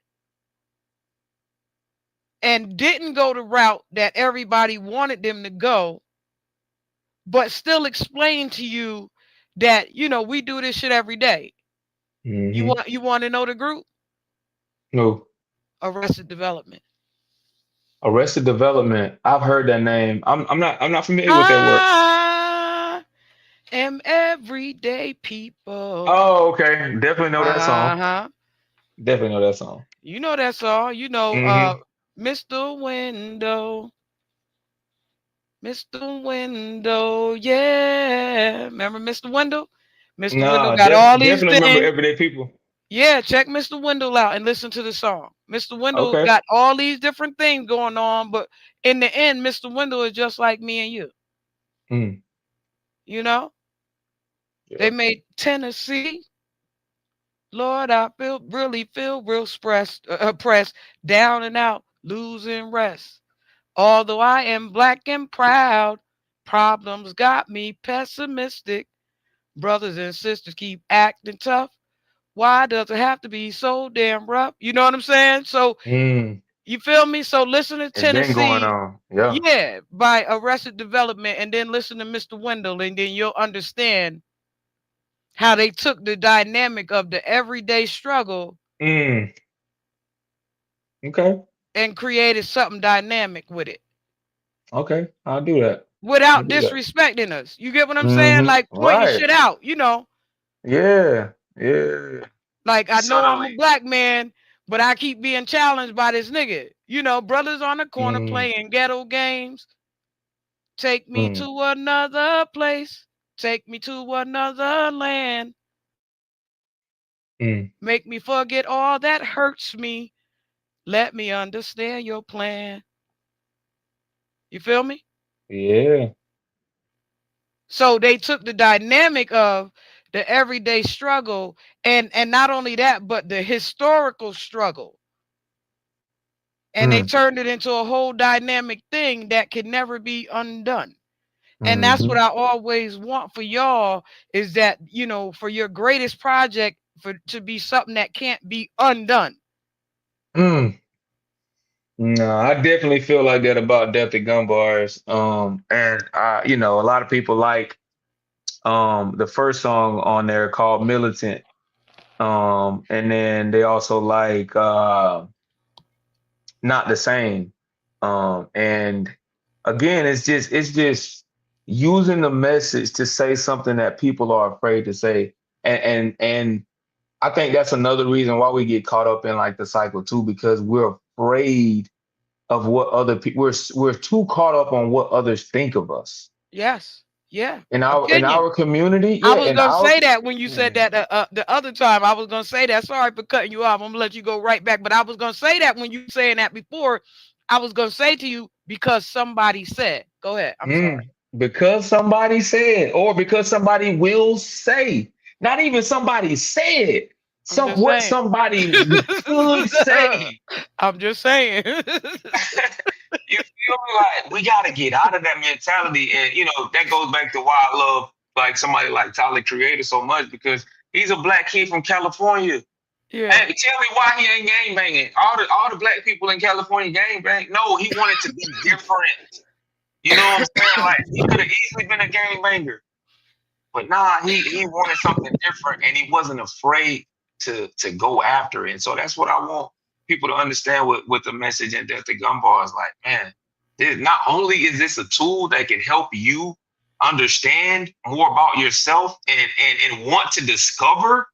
and didn't go the route that everybody wanted them to go, but still explain to you that we do this shit every day. Mm-hmm. You want to know the group? No. Arrested Development. Arrested Development. I've heard that name. I'm not familiar with that work. I am everyday people. Oh, okay. Definitely know that song. Uh-huh. Definitely know that song. You know that song. Mm-hmm. Mr. Window. Mr. Window, yeah. Remember Mr. Window? Mr. Window Nah, got all these definitely remember things. Everyday People. Yeah, check Mr. Window out and listen to the song. Mr. Window Okay. got all these different things going on, but in the end, Mr. Window is just like me and you. Mm, You know? They yeah. made Tennessee. Lord, I feel real pressed, down and out, losing rest. Although I am black and proud, problems got me pessimistic. Brothers and sisters keep acting tough. Why does it have to be so damn rough? You know what I'm saying? So Mm, you feel me? So listen to it's been going Tennessee, on. Yeah. yeah, by Arrested Development, and then listen to Mr. Wendell, and then you'll understand how they took the dynamic of the everyday struggle Mm, okay. and created something dynamic with it Okay. I'll do that. I'll without do that. disrespecting us. You get what I'm saying? Mm-hmm. Like pointing Right. shit out. Yeah. Yeah. Like I know I'm a Subtly. black man, but I keep being challenged by this nigga. Brothers on the corner Mm, playing ghetto games. Take me mm, to another place. Take me to another land. mm. Make me forget all that hurts me. Let me understand your plan. You feel me? Yeah. So they took the dynamic of the everyday struggle and not only that, but the historical struggle. And they Mm, turned it into a whole dynamic thing that can never be undone. And that's mm-hmm. what I always want for y'all is that, for your greatest project for to be something that can't be undone. Mm. No, I definitely feel like that about Death to Gun Bars. And a lot of people like the first song on there called Militant. And then they also like not the same. And again, it's just using the message to say something that people are afraid to say. And I think that's another reason why we get caught up in like the cycle too, because we're afraid of what other people we're too caught up on what others think of us. Yes. Yeah. In Opinion. our community, I yeah, was in gonna our say that when you said mm, that the other time. I was gonna say that. Sorry for cutting you off. I'm gonna let you go right back. But I was gonna say that when you were saying that before. I was gonna say to you because somebody said. Go ahead. I'm sorry. because somebody said, or because somebody will say, not even somebody said, I'm just what saying. somebody could say. I'm just saying. You feel me? Like we gotta get out of that mentality, and that goes back to why I love like somebody like Tyler Creator so much because he's a black kid from California. Yeah. Hey, tell me why he ain't gang banging. All the black people in California gang bang. No, he wanted to be different. You know what I'm saying? Like he could have easily been a gang banger, but nah, he wanted something different, and he wasn't afraid to go after it. And so that's what I want people to understand with the message and Death to Gumball is like, man, not only is this a tool that can help you understand more about yourself and want to discover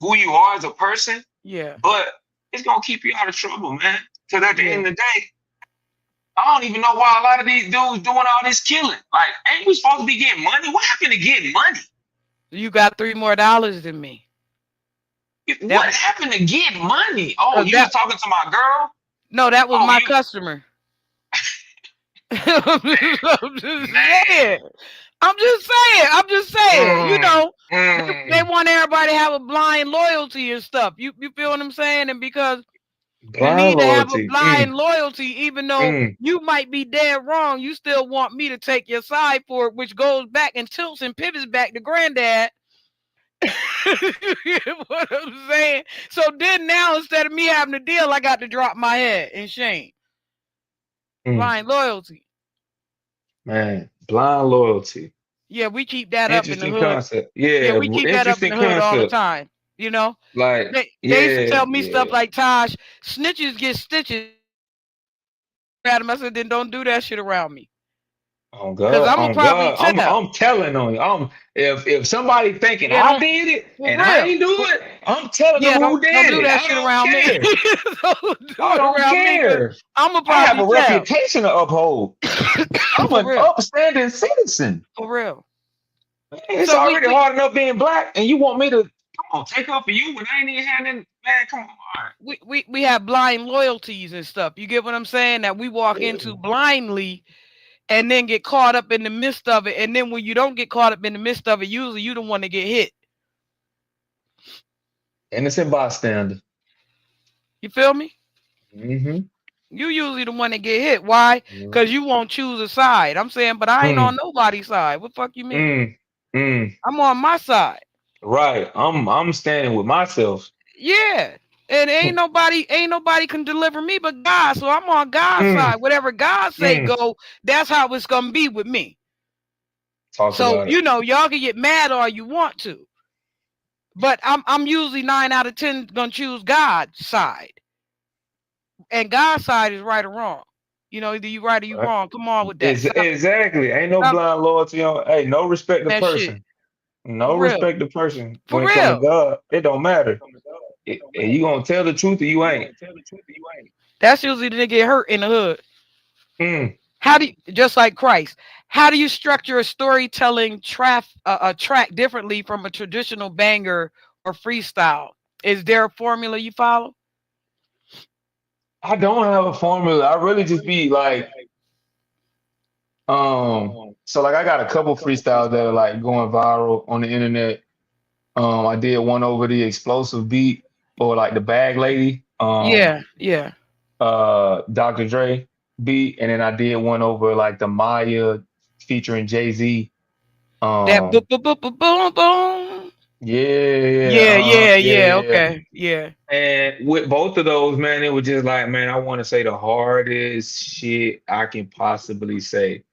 who you are as a person, Yeah. but it's gonna keep you out of trouble, man. Because at the Yeah. end of the day, I don't even know why a lot of these dudes doing all this killing. Like, ain't we supposed to be getting money? What happened to getting money? You got $3 more than me. What That happened to getting money? Oh, because you was that talking to my girl? no, that was Oh, my you customer. I'm just man. saying. I'm just saying. Mm, They mm. want everybody to have a blind loyalty and stuff. You feel what I'm saying? And because you Blind need to have a loyalty. blind loyalty, even though Mm. you might be dead wrong, you still want me to take your side for it, which goes back and tilts and pivots back to granddad. You know what I'm saying? So then now instead of me having to deal, I got to drop my head in shame. Mm. Blind loyalty. Man, blind loyalty. Yeah, we keep that up in the Interesting hood. concept. Yeah, Yeah, we keep that up in interesting the hood all the concept. time. You know, Like, they used to yeah, tell me stuff yeah. like Taj, snitches get stitches. At him, I said, then don't do that shit around me, cause I'm gonna On probably God, tell. I'm telling on you. If somebody thinking Yeah, I don't did it for and I real. ain't do For, it, I'm telling them yeah, who don't did do it. that I shit don't around me. care. Don't do I it don't around me, cause care. I'm gonna I have probably a tell. reputation to uphold. I'm For an real, upstanding citizen. for real. It's So we already we hard enough being black, and you want me to come on take up for you when I ain't even had nothing. Man, come on. All right. we have blind loyalties and stuff. You get what I'm saying? That we walk Yeah. into blindly and then get caught up in the midst of it. And then when you don't get caught up in the midst of it, usually you the one to get hit. Innocent bystander. You feel me? Mm-hmm. You usually the one that get hit. Why? Because you won't choose a side. I'm saying, but I ain't on Mm, nobody's side. What the fuck you mean? mm, mm. I'm on my side. Right. I'm standing with myself. Yeah. And ain't nobody can deliver me but God. So I'm on God's side. Mm, Whatever God say mm. go, that's how it's gonna be with me. Talk So, about it. y'all can get mad all you want to. But I'm usually 9 out of 10 gonna choose God's side. And God's side is right or wrong. Either you right or you Right. wrong. Come on with that. Stop Exactly. Ain't no stop blind loyalty on. Hey, no respect the that shit. person. No For real. respect the person. For When it come to real. God, it don't matter. You gonna tell the truth or you ain't. That's usually the nigga get hurt in the hood. Mm. How do you, just like Christ? How do you structure a storytelling a track differently from a traditional banger or freestyle? Is there a formula you follow? I don't have a formula. I really just be like, so like I got a couple freestyles that are like going viral on the internet. I did one over the explosive beat or like the bag lady, Yeah, yeah. Dr. Dre beat, and then I did one over like the Maya featuring Jay-Z. That boom, Um, boom, boom, boom, boom, boom. Yeah, yeah, yeah. yeah. Okay, yeah. And with both of those, man, it was just like, man, I want to say the hardest shit I can possibly say.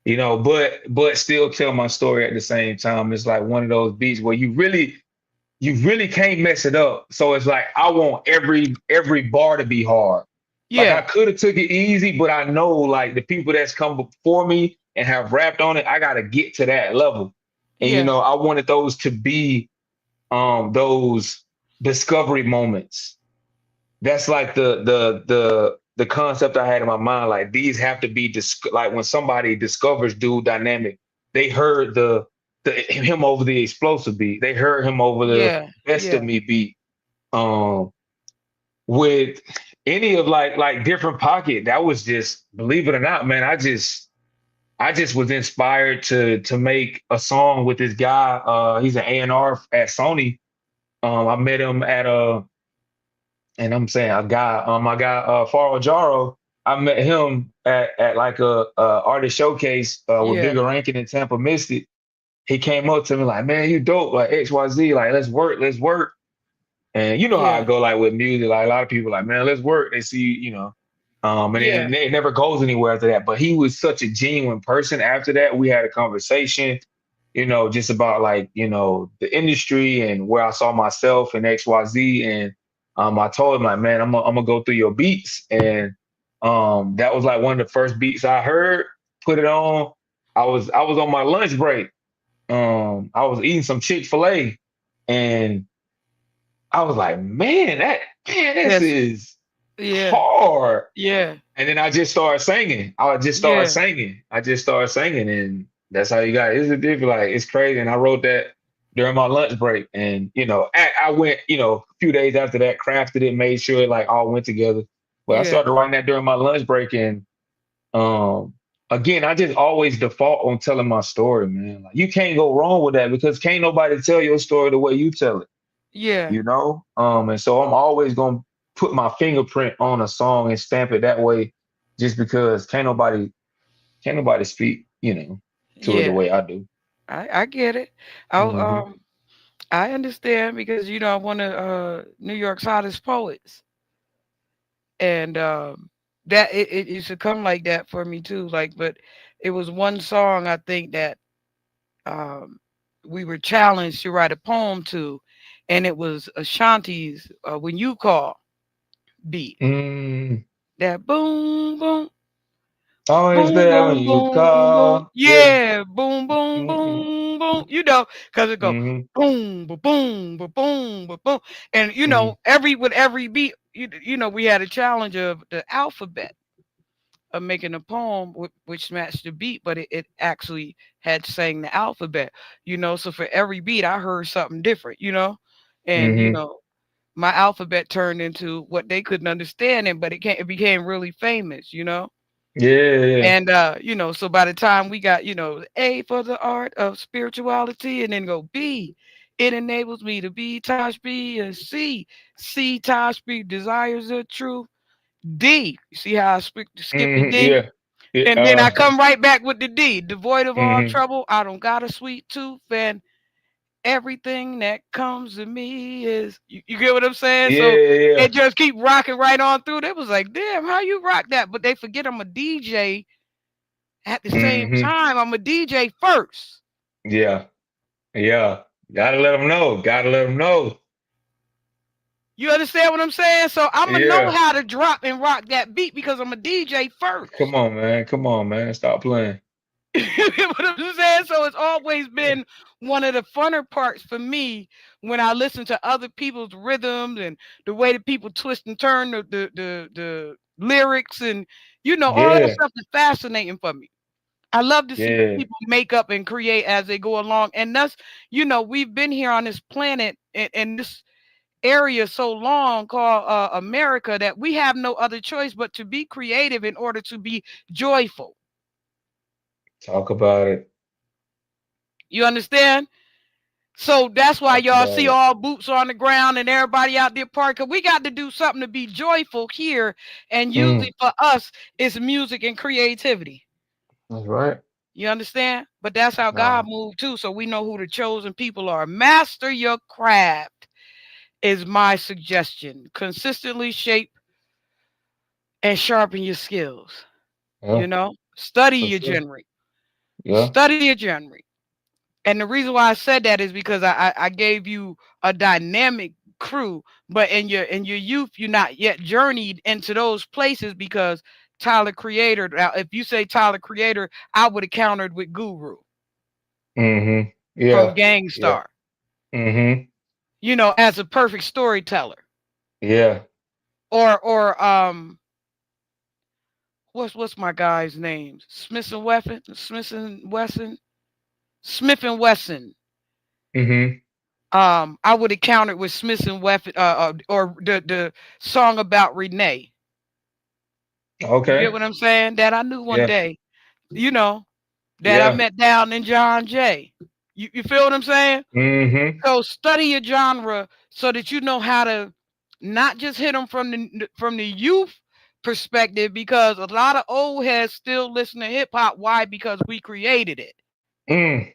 But still tell my story at the same time. It's like one of those beats where you really can't mess it up. So it's like I want every bar to be hard. Like I Yeah. could have took it easy, but I know like the people that's come before me and have rapped on it, I gotta get to that level. And you Yeah. know, I wanted those to be those discovery moments. That's like the concept I had in my mind. Like these have to be like when somebody discovers Dude Dynamic, they heard the him over the explosive beat. They heard him over the Yeah. best of Yeah. me beat. Um, with any of like different pocket, that was just believe it or not, man. I just was inspired to make a song with this guy. He's an A&R at Sony. I met him at a and I'm saying my guy Faro Jaro, I met him at like a artist showcase with Yeah. Bigger Rankin in Tampa Mystic. He came up to me like, man, you dope, like XYZ, like let's work. And you know how I Yeah. go like with music, like a lot of people like, man, let's work. They see, and Yeah. it never goes anywhere after that. But he was such a genuine person after that. We had a conversation, just about like, the industry and where I saw myself and XYZ. And I told him like, man, I'm gonna go through your beats. And that was like one of the first beats I heard, put it on. I was on my lunch break. I was eating some Chick-fil-A and I was like, this Yes. is Yeah. hard. Yeah. And then I just started singing. I just started Yeah. singing. I just started singing, and that's how you got it. It's a different, like it's crazy. And I wrote that during my lunch break, and I went, a few days after that, crafted it, made sure it like all went together. But I Yeah. started writing that during my lunch break, and um, again, I just always default on telling my story, man. Like you can't go wrong with that because can't nobody tell your story the way you tell it. Yeah. And so I'm always gonna put my fingerprint on a song and stamp it that way, just because can't nobody speak, to it the Yeah. way I do. I get it. I'll Hmm. I understand because I'm one of New York's hottest poets, and that it used to come like that for me too. Like, but it was one song I think that um we were challenged to write a poem to, and it was Ashanti's "When You Call" beat. Mm, That boom boom always boom there when boom you boom boom. call. Yeah. Yeah, boom boom Mm-hmm. boom boom. Cause it go Mm-hmm. boom ba boom ba boom ba boom, and Mm-hmm. every with every beat, we had a challenge of the alphabet of making a poem which matched the beat, but it actually had sang the alphabet. So for every beat, I heard something different. And Mm-hmm. my alphabet turned into what they couldn't understand, but it became really famous. Yeah, yeah. And so by the time we got, A for the art of spirituality, and then go B, it enables me to be Tosh B, and C Tosh B desires the truth. D, you see how I skip the Mm-hmm. D? Yeah. Yeah. And then I come right back with the D, devoid of all Mm-hmm. trouble. I don't got a sweet tooth, and everything that comes to me is you get what I'm saying? Yeah, So yeah. it just keep rocking right on through. They was like, damn, how you rock that? But they forget I'm a DJ at the same Mm-hmm. time. I'm a DJ first. Yeah. Yeah. Gotta let them know. Gotta let them know. You understand what I'm saying? So I'm gonna know Yeah. how to drop and rock that beat because I'm a DJ Come first. on, man. Come on, man. Stop playing. You get what I'm saying? So it's always been one of the funner parts for me when I listen to other people's rhythms and the way that people twist and turn the lyrics, and all that Yeah. stuff is fascinating for me. I love to see Yeah. people make up and create as they go along. And that's, we've been here on this planet in this area so long called America that we have no other choice but to be creative in order to be joyful. Talk about it. You understand? So that's why Talk y'all about see it. all boots on the ground and everybody out there parking. We got to do something to be joyful here. And Mm, usually for us, it's music and creativity. that's right. You understand? But that's how God Nah. moved too. So we know who the chosen people are. Master your craft is my suggestion. Consistently shape and sharpen your skills. Yeah, Study for your sure. genre. Yeah. Study your genre. And the reason why I said that is because I gave you a dynamic crew, but in your youth, you're not yet journeyed into those places because Tyler Creator. Now, if you say Tyler Creator, I would have countered with Guru Mm-hmm. from Yeah. Yeah. Gangstar. Mm-hmm. You know, as a perfect storyteller, Yeah. or what's my guy's name? Smith and Wesson. Mm-hmm. I would have countered with Smith and Wesson, or the song about Renee. You get Okay. what I'm saying? That I knew one Yeah. day, you know, that I Yeah. met down in John Jay. You feel what I'm saying? Mm-hmm. So study your genre so that you know how to not just hit them from the youth perspective, because a lot of old heads still listen to hip hop. Why? Because we created it. Mm.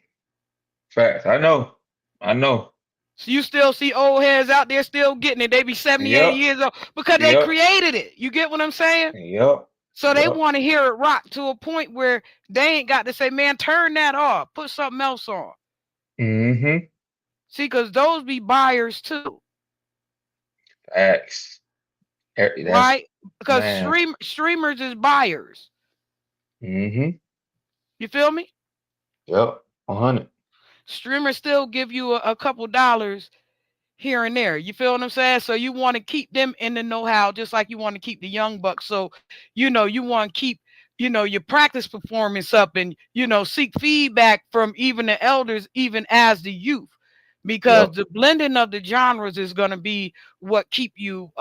Facts. I know. I know. So you still see old heads out there still getting it. They be 70, 80 Yep. years old because they Yep. created it. You get what I'm saying? Yep. So they Yep. want to hear it rock to a point where they ain't got to say, man, turn that off. Put something else on. Mm-hmm. See, because those be buyers too. Facts. That's Right? Because man. streamers is buyers. Mm-hmm. You feel me? Yep. 100. Streamers still give you a couple dollars here and there. You feel what I'm saying? So you want to keep them in the know-how, just like you want to keep the young bucks. So, you want to keep, your practice performance up, and, seek feedback from even the elders, even as the youth, because Yep. the blending of the genres is going to be what keep you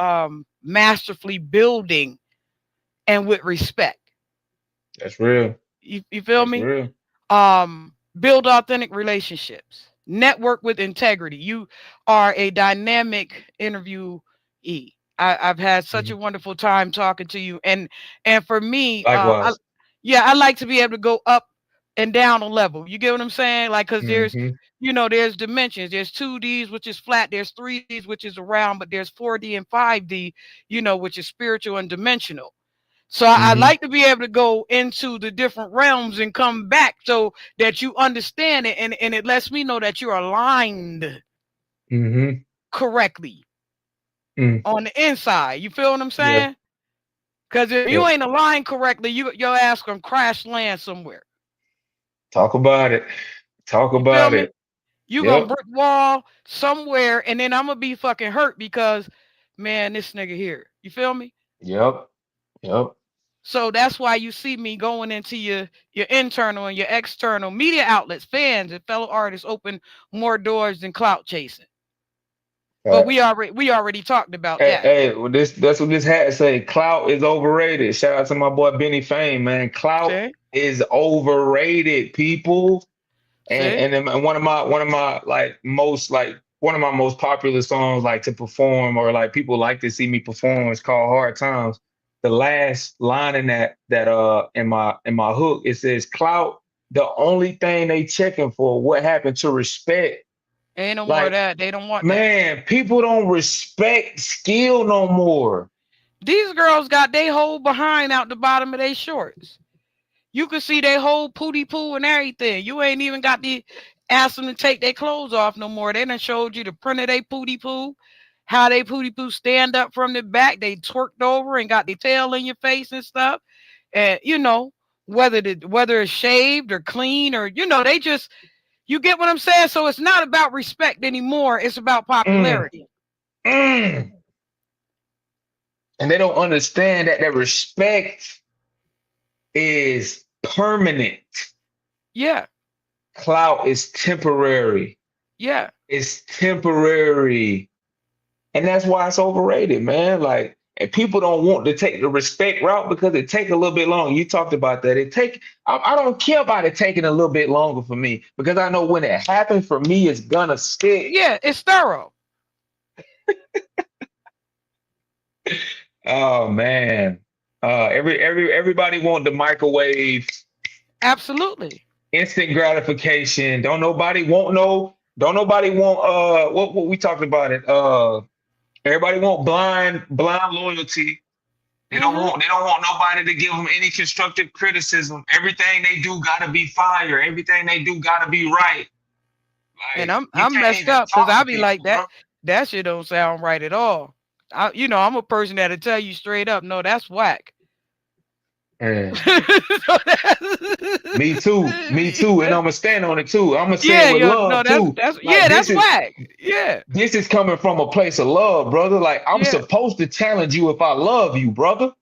masterfully building and with respect. That's real. You feel That's me? real. Build authentic relationships, network with integrity. You are a dynamic interviewee. I've had such a Mhm. wonderful time talking to you, and for me, Likewise. I like to be able to go up and down a level. You get what I'm saying? Like, because Mm-hmm. there's dimensions. There's 2Ds, which is flat. There's 3Ds, which is around, but there's 4D and 5D, which is spiritual and dimensional. So I Mm-hmm. like to be able to go into the different realms and come back so that you understand it, and it lets me know that you're aligned Mm-hmm. correctly Mm. on the inside. You feel what I'm Yeah. saying? Because if you Yep. ain't aligned correctly, your ass gonna crash land somewhere. Talk about it. Talk You feel about me? it. You gonna Yep. brick wall somewhere, and then I'm gonna be fucking hurt because, man, this nigga here. You feel me? Yep. Yep. So that's why you see me going into your internal and your external media outlets, fans and fellow artists, open more doors than clout chasing. But Facts. we already talked about Hey, that. hey, well, that's what this hat say. Clout is overrated. Shout out to my boy Benny Fame, man. Clout See, is overrated, people. And see, one of my one of my most popular songs like to perform, or like people like to see me perform, is called Hard Times. The last line in that in my hook, it says clout, the only thing they checking for, what happened to respect. ain't no more of Like, that. They don't want that. man, people don't respect skill no more. These girls got they whole behind out the bottom of their shorts. You can see they whole pooty poo and everything. You ain't even got to ask them to take their clothes off no more. They done showed you the print of they pooty poo, how they pooty poo stand up from the back. They twerked over and got their tail in your face and stuff. And whether it's shaved or clean, or they just, you get what I'm saying. So it's not about respect anymore. It's about Mm, popularity. mm. And they don't understand that respect is permanent. Yeah, Clout is temporary. yeah. It's temporary. And that's why it's overrated, man. Like, and people don't want to take the respect route because it take a little bit longer. You talked about that. I don't care about it taking a little bit longer for me, because I know when it happens for me, it's gonna stick. Yeah, it's thorough. Oh man. Everybody want the microwave, Absolutely. instant gratification. Don't nobody want what we talked about it. Everybody want blind loyalty. Hmm. They don't want nobody to give them any constructive criticism. Everything they do gotta be fire. Everything they do gotta be right. And Like, I'm you I'm can't messed even up because talk I to be like people, that. bro. That shit don't sound right at all. I'm a person that'll tell you straight up, no, that's whack. And So me too, me too, and I'm gonna stand on it too. I'm gonna say it yeah, with yo, no, love that's too. that's Like yeah, that's whack. Yeah, this is coming from a place of love, brother. Like I'm yeah. supposed to challenge you if I love you, brother.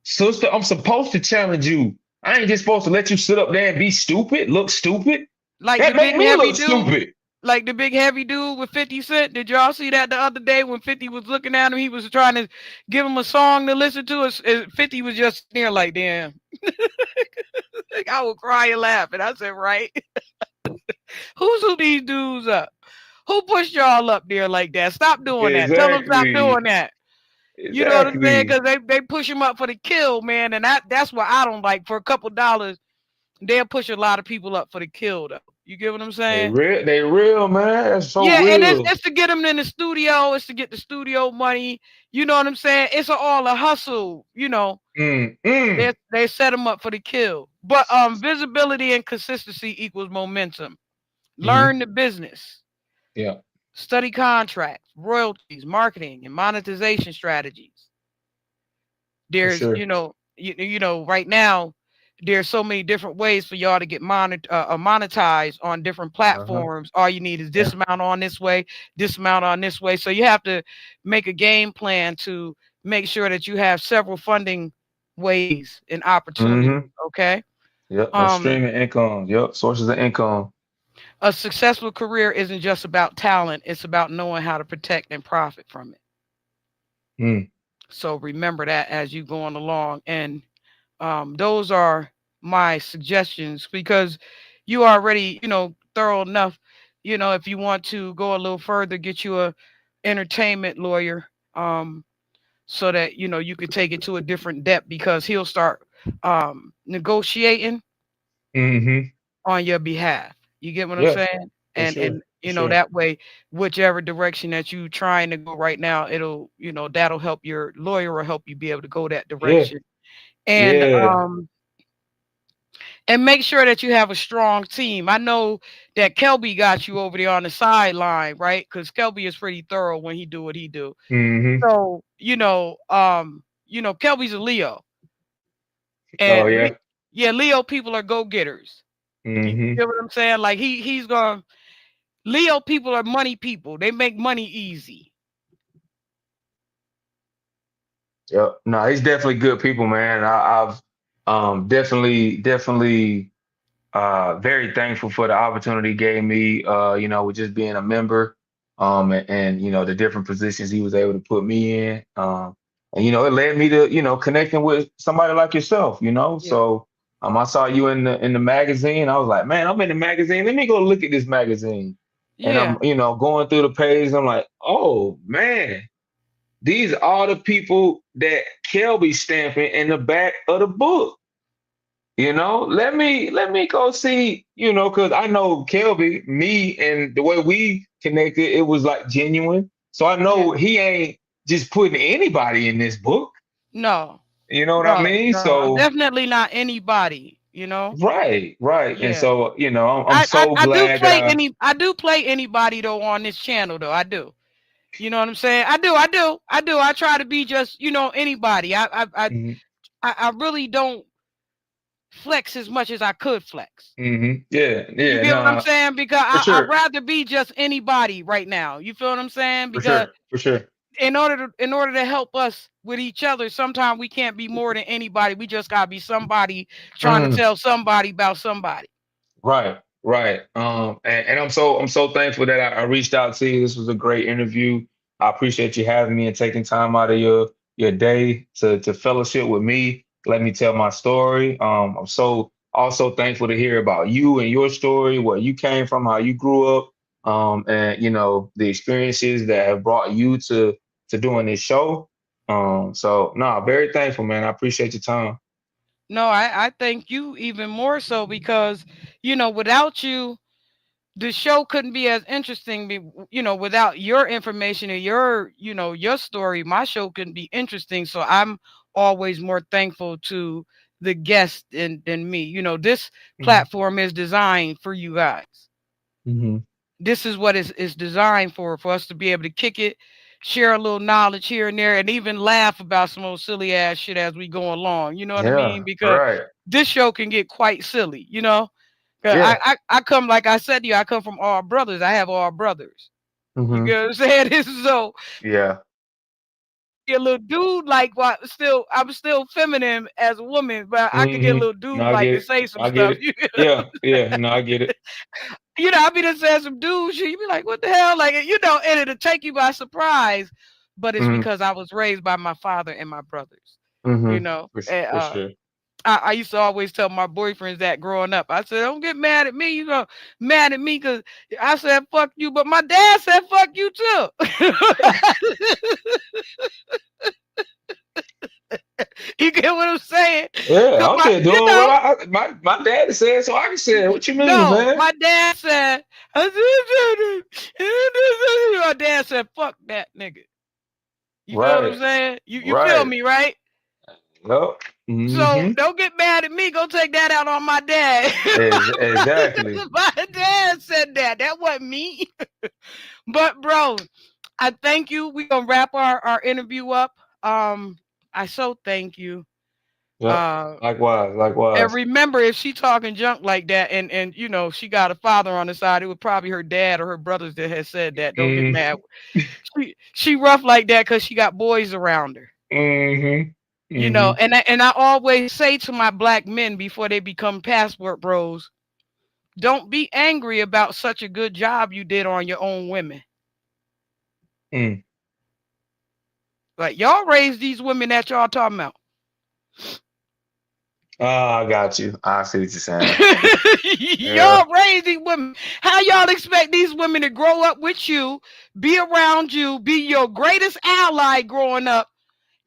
Sister, I'm supposed to challenge you. I ain't just supposed to let you sit up there and be stupid, look stupid. Like the That make big me heavy look dude, stupid. like the big heavy dude with 50 Cent. Did y'all see that the other day when 50 was looking at him? He was trying to give him a song to listen to. 50 was just there like, damn. Like, I would cry and laugh. And I said, right? Who's these dudes up? Who pushed y'all up there like that? Stop doing that. Tell them stop doing Exactly. that. You know what I'm saying? Exactly. Because they push him up for the kill, man. And that's what I don't like. For a couple dollars, they'll push a lot of people up for the kill, though. You get what I'm saying? They real, man. That's so Yeah, and it's, real. it's to get them in the studio. It's to get the studio money. You know what I'm saying? It's all a hustle. Mm. They set them up for the kill. But visibility and consistency equals momentum. Hmm. Learn the business. Yeah, Study contracts, royalties, marketing, and monetization strategies. for There's, sure. right now, there's so many different ways for y'all to get monetized on different Uh-huh. platforms. All you need is this Yeah. amount on this way, this amount on this way. So you have to make a game plan to make sure that you have several funding ways and opportunities. Hmm. Okay. Yep. No Um, streaming income. Yep. Sources of income. a successful career isn't just about talent, it's about knowing how to protect and profit from it. Mm. So remember that as you going along. And those are my suggestions because you already, thorough enough. If you want to go a little further, get you a entertainment lawyer, so that you could take it to a different depth because he'll start negotiating Hmm. on your behalf. You get what I'm Yeah, saying? for And sure. and For sure. that way, whichever direction that you trying to go right now, it'll that'll help your lawyer or help you be able to go that Yeah. direction. And Yeah. make sure that you have a strong team. I know that Kelby got you over there on the sideline, right? Because Kelby is pretty thorough when he do what he do. Hmm. So Kelby's a Leo, Oh and yeah. yeah, Leo people are go getters. You Hmm. get what I'm saying? Like he's gonna Leo people are money people. They make money easy. Yep. No, he's definitely good people, man. I've definitely very thankful for the opportunity he gave me, with just being a member, and the different positions he was able to put me in. And it led me to, connecting with somebody like yourself, Yeah. So I saw you in the magazine. I was like, man, I'm in the magazine. Let me go look at this magazine. And I'm, Yeah. going through the page. I'm like, oh man, these are the people that Kelby stamping in the back of the book. Let me go see, because I know Kelby, me, and the way we connected, it was like genuine. So I Yeah. know he ain't just putting anybody in this book. No. You know what I No. mean? No. So Definitely not anybody. right, right. And Yeah. so, I'm so I do glad that play anybody though on this channel though. I do. You know what I'm saying? I do. I try to be just, anybody. Mhm, I really don't flex as much as I could flex. yeah, You yeah, get what I'm nah, saying? Because for I'd sure, rather be just anybody right now. You feel what I'm saying? for Because sure, for sure. in order to help us with each other, sometimes we can't be more than anybody. We just gotta be somebody trying to Mm. tell somebody about somebody. Right, right. And I'm so thankful that I reached out to you. This was a great interview. I appreciate you having me and taking time out of your day to fellowship with me. Let me tell my story. I'm so also thankful to hear about you and your story, where you came from, how you grew up, and the experiences that have brought you to doing this show. So no, very thankful, man. I appreciate your time. No, I thank you even more so because, without you, the show couldn't be as interesting. Without your information and your story, my show couldn't be interesting. So I'm always more thankful to the guest than me. This Mhm, platform is designed for you guys. mhm. this is what is designed for us to be able to kick it, share a little knowledge here and there, and even laugh about some old silly ass shit as we go along. You know what I mean? Yeah. Because Right. this show can get quite silly, you know. 'Cause Yeah. I come, like I said to you, I come from all brothers. I have all brothers. You Hmm. get what I'm saying? This is so Yeah. a little dude like what still I'm still feminine as a woman, but I could get a Hmm. little No, dude I like get to it. say some I get stuff. it. Yeah. Yeah. No, I get it. You know, I be just saying some dude shit. You be like, what the hell? Like, you know, and it'll take you by surprise. But it's Hmm. because I was raised by my father and my brothers. Hmm. You know, and, For sure. I used to always tell my boyfriends that growing up. I said, don't get mad at me. You know, mad at me because I said fuck you, but my dad said fuck you too. You get what I'm saying? Yeah, Cause I'm my, just you doing what know, my daddy said, so I can say it. What you mean, no, man? my dad said, my dad said, fuck that nigga. You feel what I'm Right. saying? You feel Right. me, right? Yep. So Hmm. don't get mad at me. Go take that out on my dad. Exactly. My dad said that. That wasn't me. But bro, I thank you. We're gonna wrap our interview up. I so thank you. Yep. Uh Likewise. and Likewise. remember, if she talking junk like that and you know she got a father on the side, it was probably her dad or her brothers that had said that. Don't get Mm, mad. She rough like that because she got boys around her. mm-hmm. You know, Mm-hmm. and I always say to my black men before they become passport bros, don't be angry about such a good job you did on your own women. Mm. Like y'all raised these women that y'all talking about. Ah, I got you. I see what you're saying. Yeah. Y'all raised these women. How y'all expect these women to grow up with you, be around you, be your greatest ally growing up,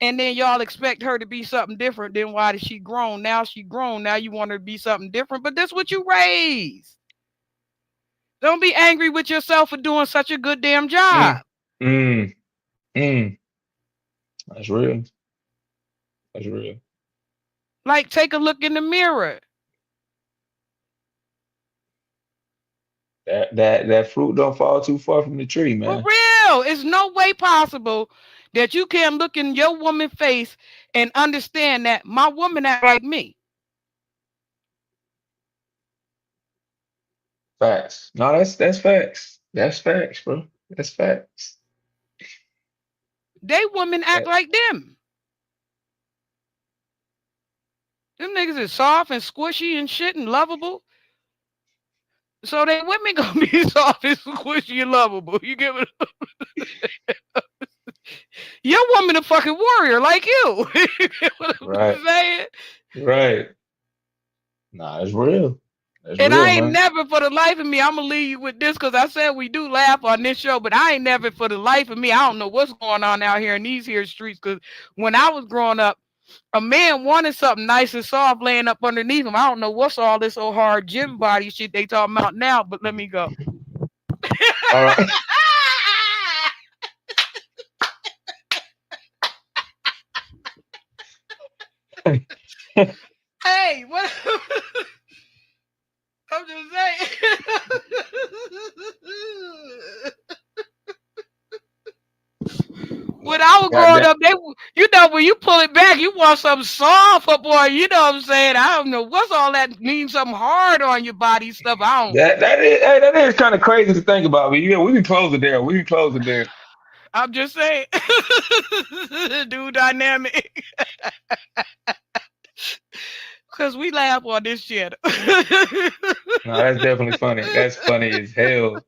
and then y'all expect her to be something different? Then why did she grown? Now she grown. Now you want her to be something different, but that's what you raised. Don't be angry with yourself for doing such a good damn job. Mm. Mm. Mm. That's real. That's real. Like, take a look in the mirror. That fruit don't fall too far from the tree, For man. real. It's no way possible that you can look in your woman face and understand that my woman act like me. Facts. No, that's facts. That's facts, bro. That's facts. They women act That- like them. Them niggas is soft and squishy and shit and lovable. So they women gonna be soft and squishy and lovable. You get what? Your woman a fucking warrior like you. You get what Right. I'm saying? Right. Nah, it's real. That's And real, I ain't man. never for the life of me, I'm gonna leave you with this because I said we do laugh on this show, but I ain't never for the life of me. I don't know what's going on out here in these here streets. Because when I was growing up, a man wanted something nice and soft laying up underneath him. I don't know what's all this old hard gym body shit they talking about now, but let me go. All right. Hey, what? I'm just saying. When I was God growing damn. up, you know, when you pull it back, you want something soft up on. You know what I'm saying? I don't know what's all that mean. Something hard on your body stuff. I don't. That is hey, that is kind of crazy to think about, but yeah, we can close it there. We can close it there. I'm just saying. Do dynamic. Because we laugh on this shit. No, that's definitely funny. That's funny as hell.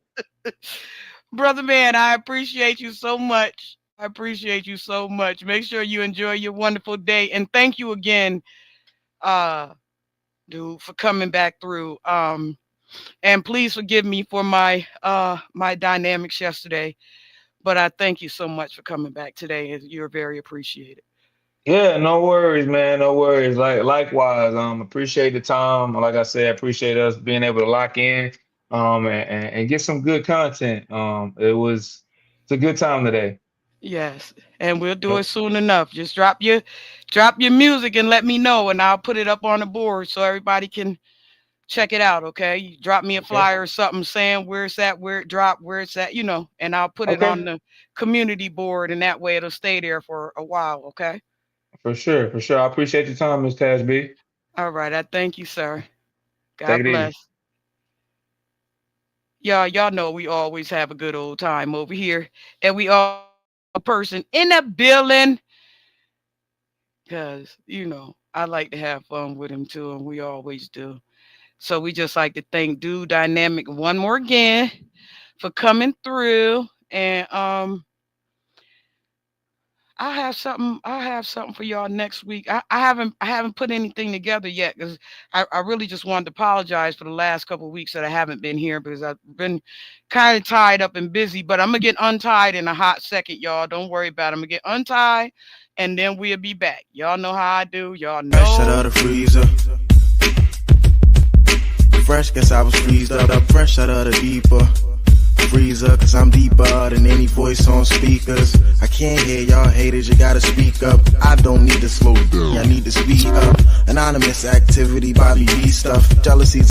Brother man, I appreciate you so much. I appreciate you so much. Make sure you enjoy your wonderful day. And thank you again, uh, dude, for coming back through. And please forgive me for my dynamics yesterday. But I thank you so much for coming back today. You're very appreciated. Yeah, no worries, man. No worries. Likewise, appreciate the time. Like I said, appreciate us being able to lock in, and get some good content. It's a good time today. Yes, and we'll do it Yep. soon enough. Just drop your music and let me know, and I'll put it up on the board so everybody can check it out. Okay, you drop me a Okay. flyer or something saying where it's at, where it dropped, where it's at, and I'll put it on Okay. the community board, and that way it'll stay there for a while. Okay. For sure. For sure. I appreciate your time, Miss Tashby. All right. I thank you, sir. Take God it easy. bless. Y'all know we always have a good old time over here, and we all a person in the building, because I like to have fun with him too, and we always do. So we just like to thank Dude Dynamic one more again for coming through, and I'll have something for y'all next week. I haven't put anything together yet, because I really just wanted to apologize for the last couple of weeks that I haven't been here, because I've been kind of tied up and busy. But I'm gonna get untied in a hot second, y'all. Don't worry about it. I'm gonna get untied, and then we'll be back. Y'all know how I do. Y'all Fresh out know. of the freezer. Fresh, guess I was freezed up. Fresh out of the deeper freezer, cause I'm deeper than any voice on speakers. I can't hear y'all haters, you gotta speak up. I don't need to slow down, I need to speed up. Anonymous activity, Bobby B stuff. Jealousy's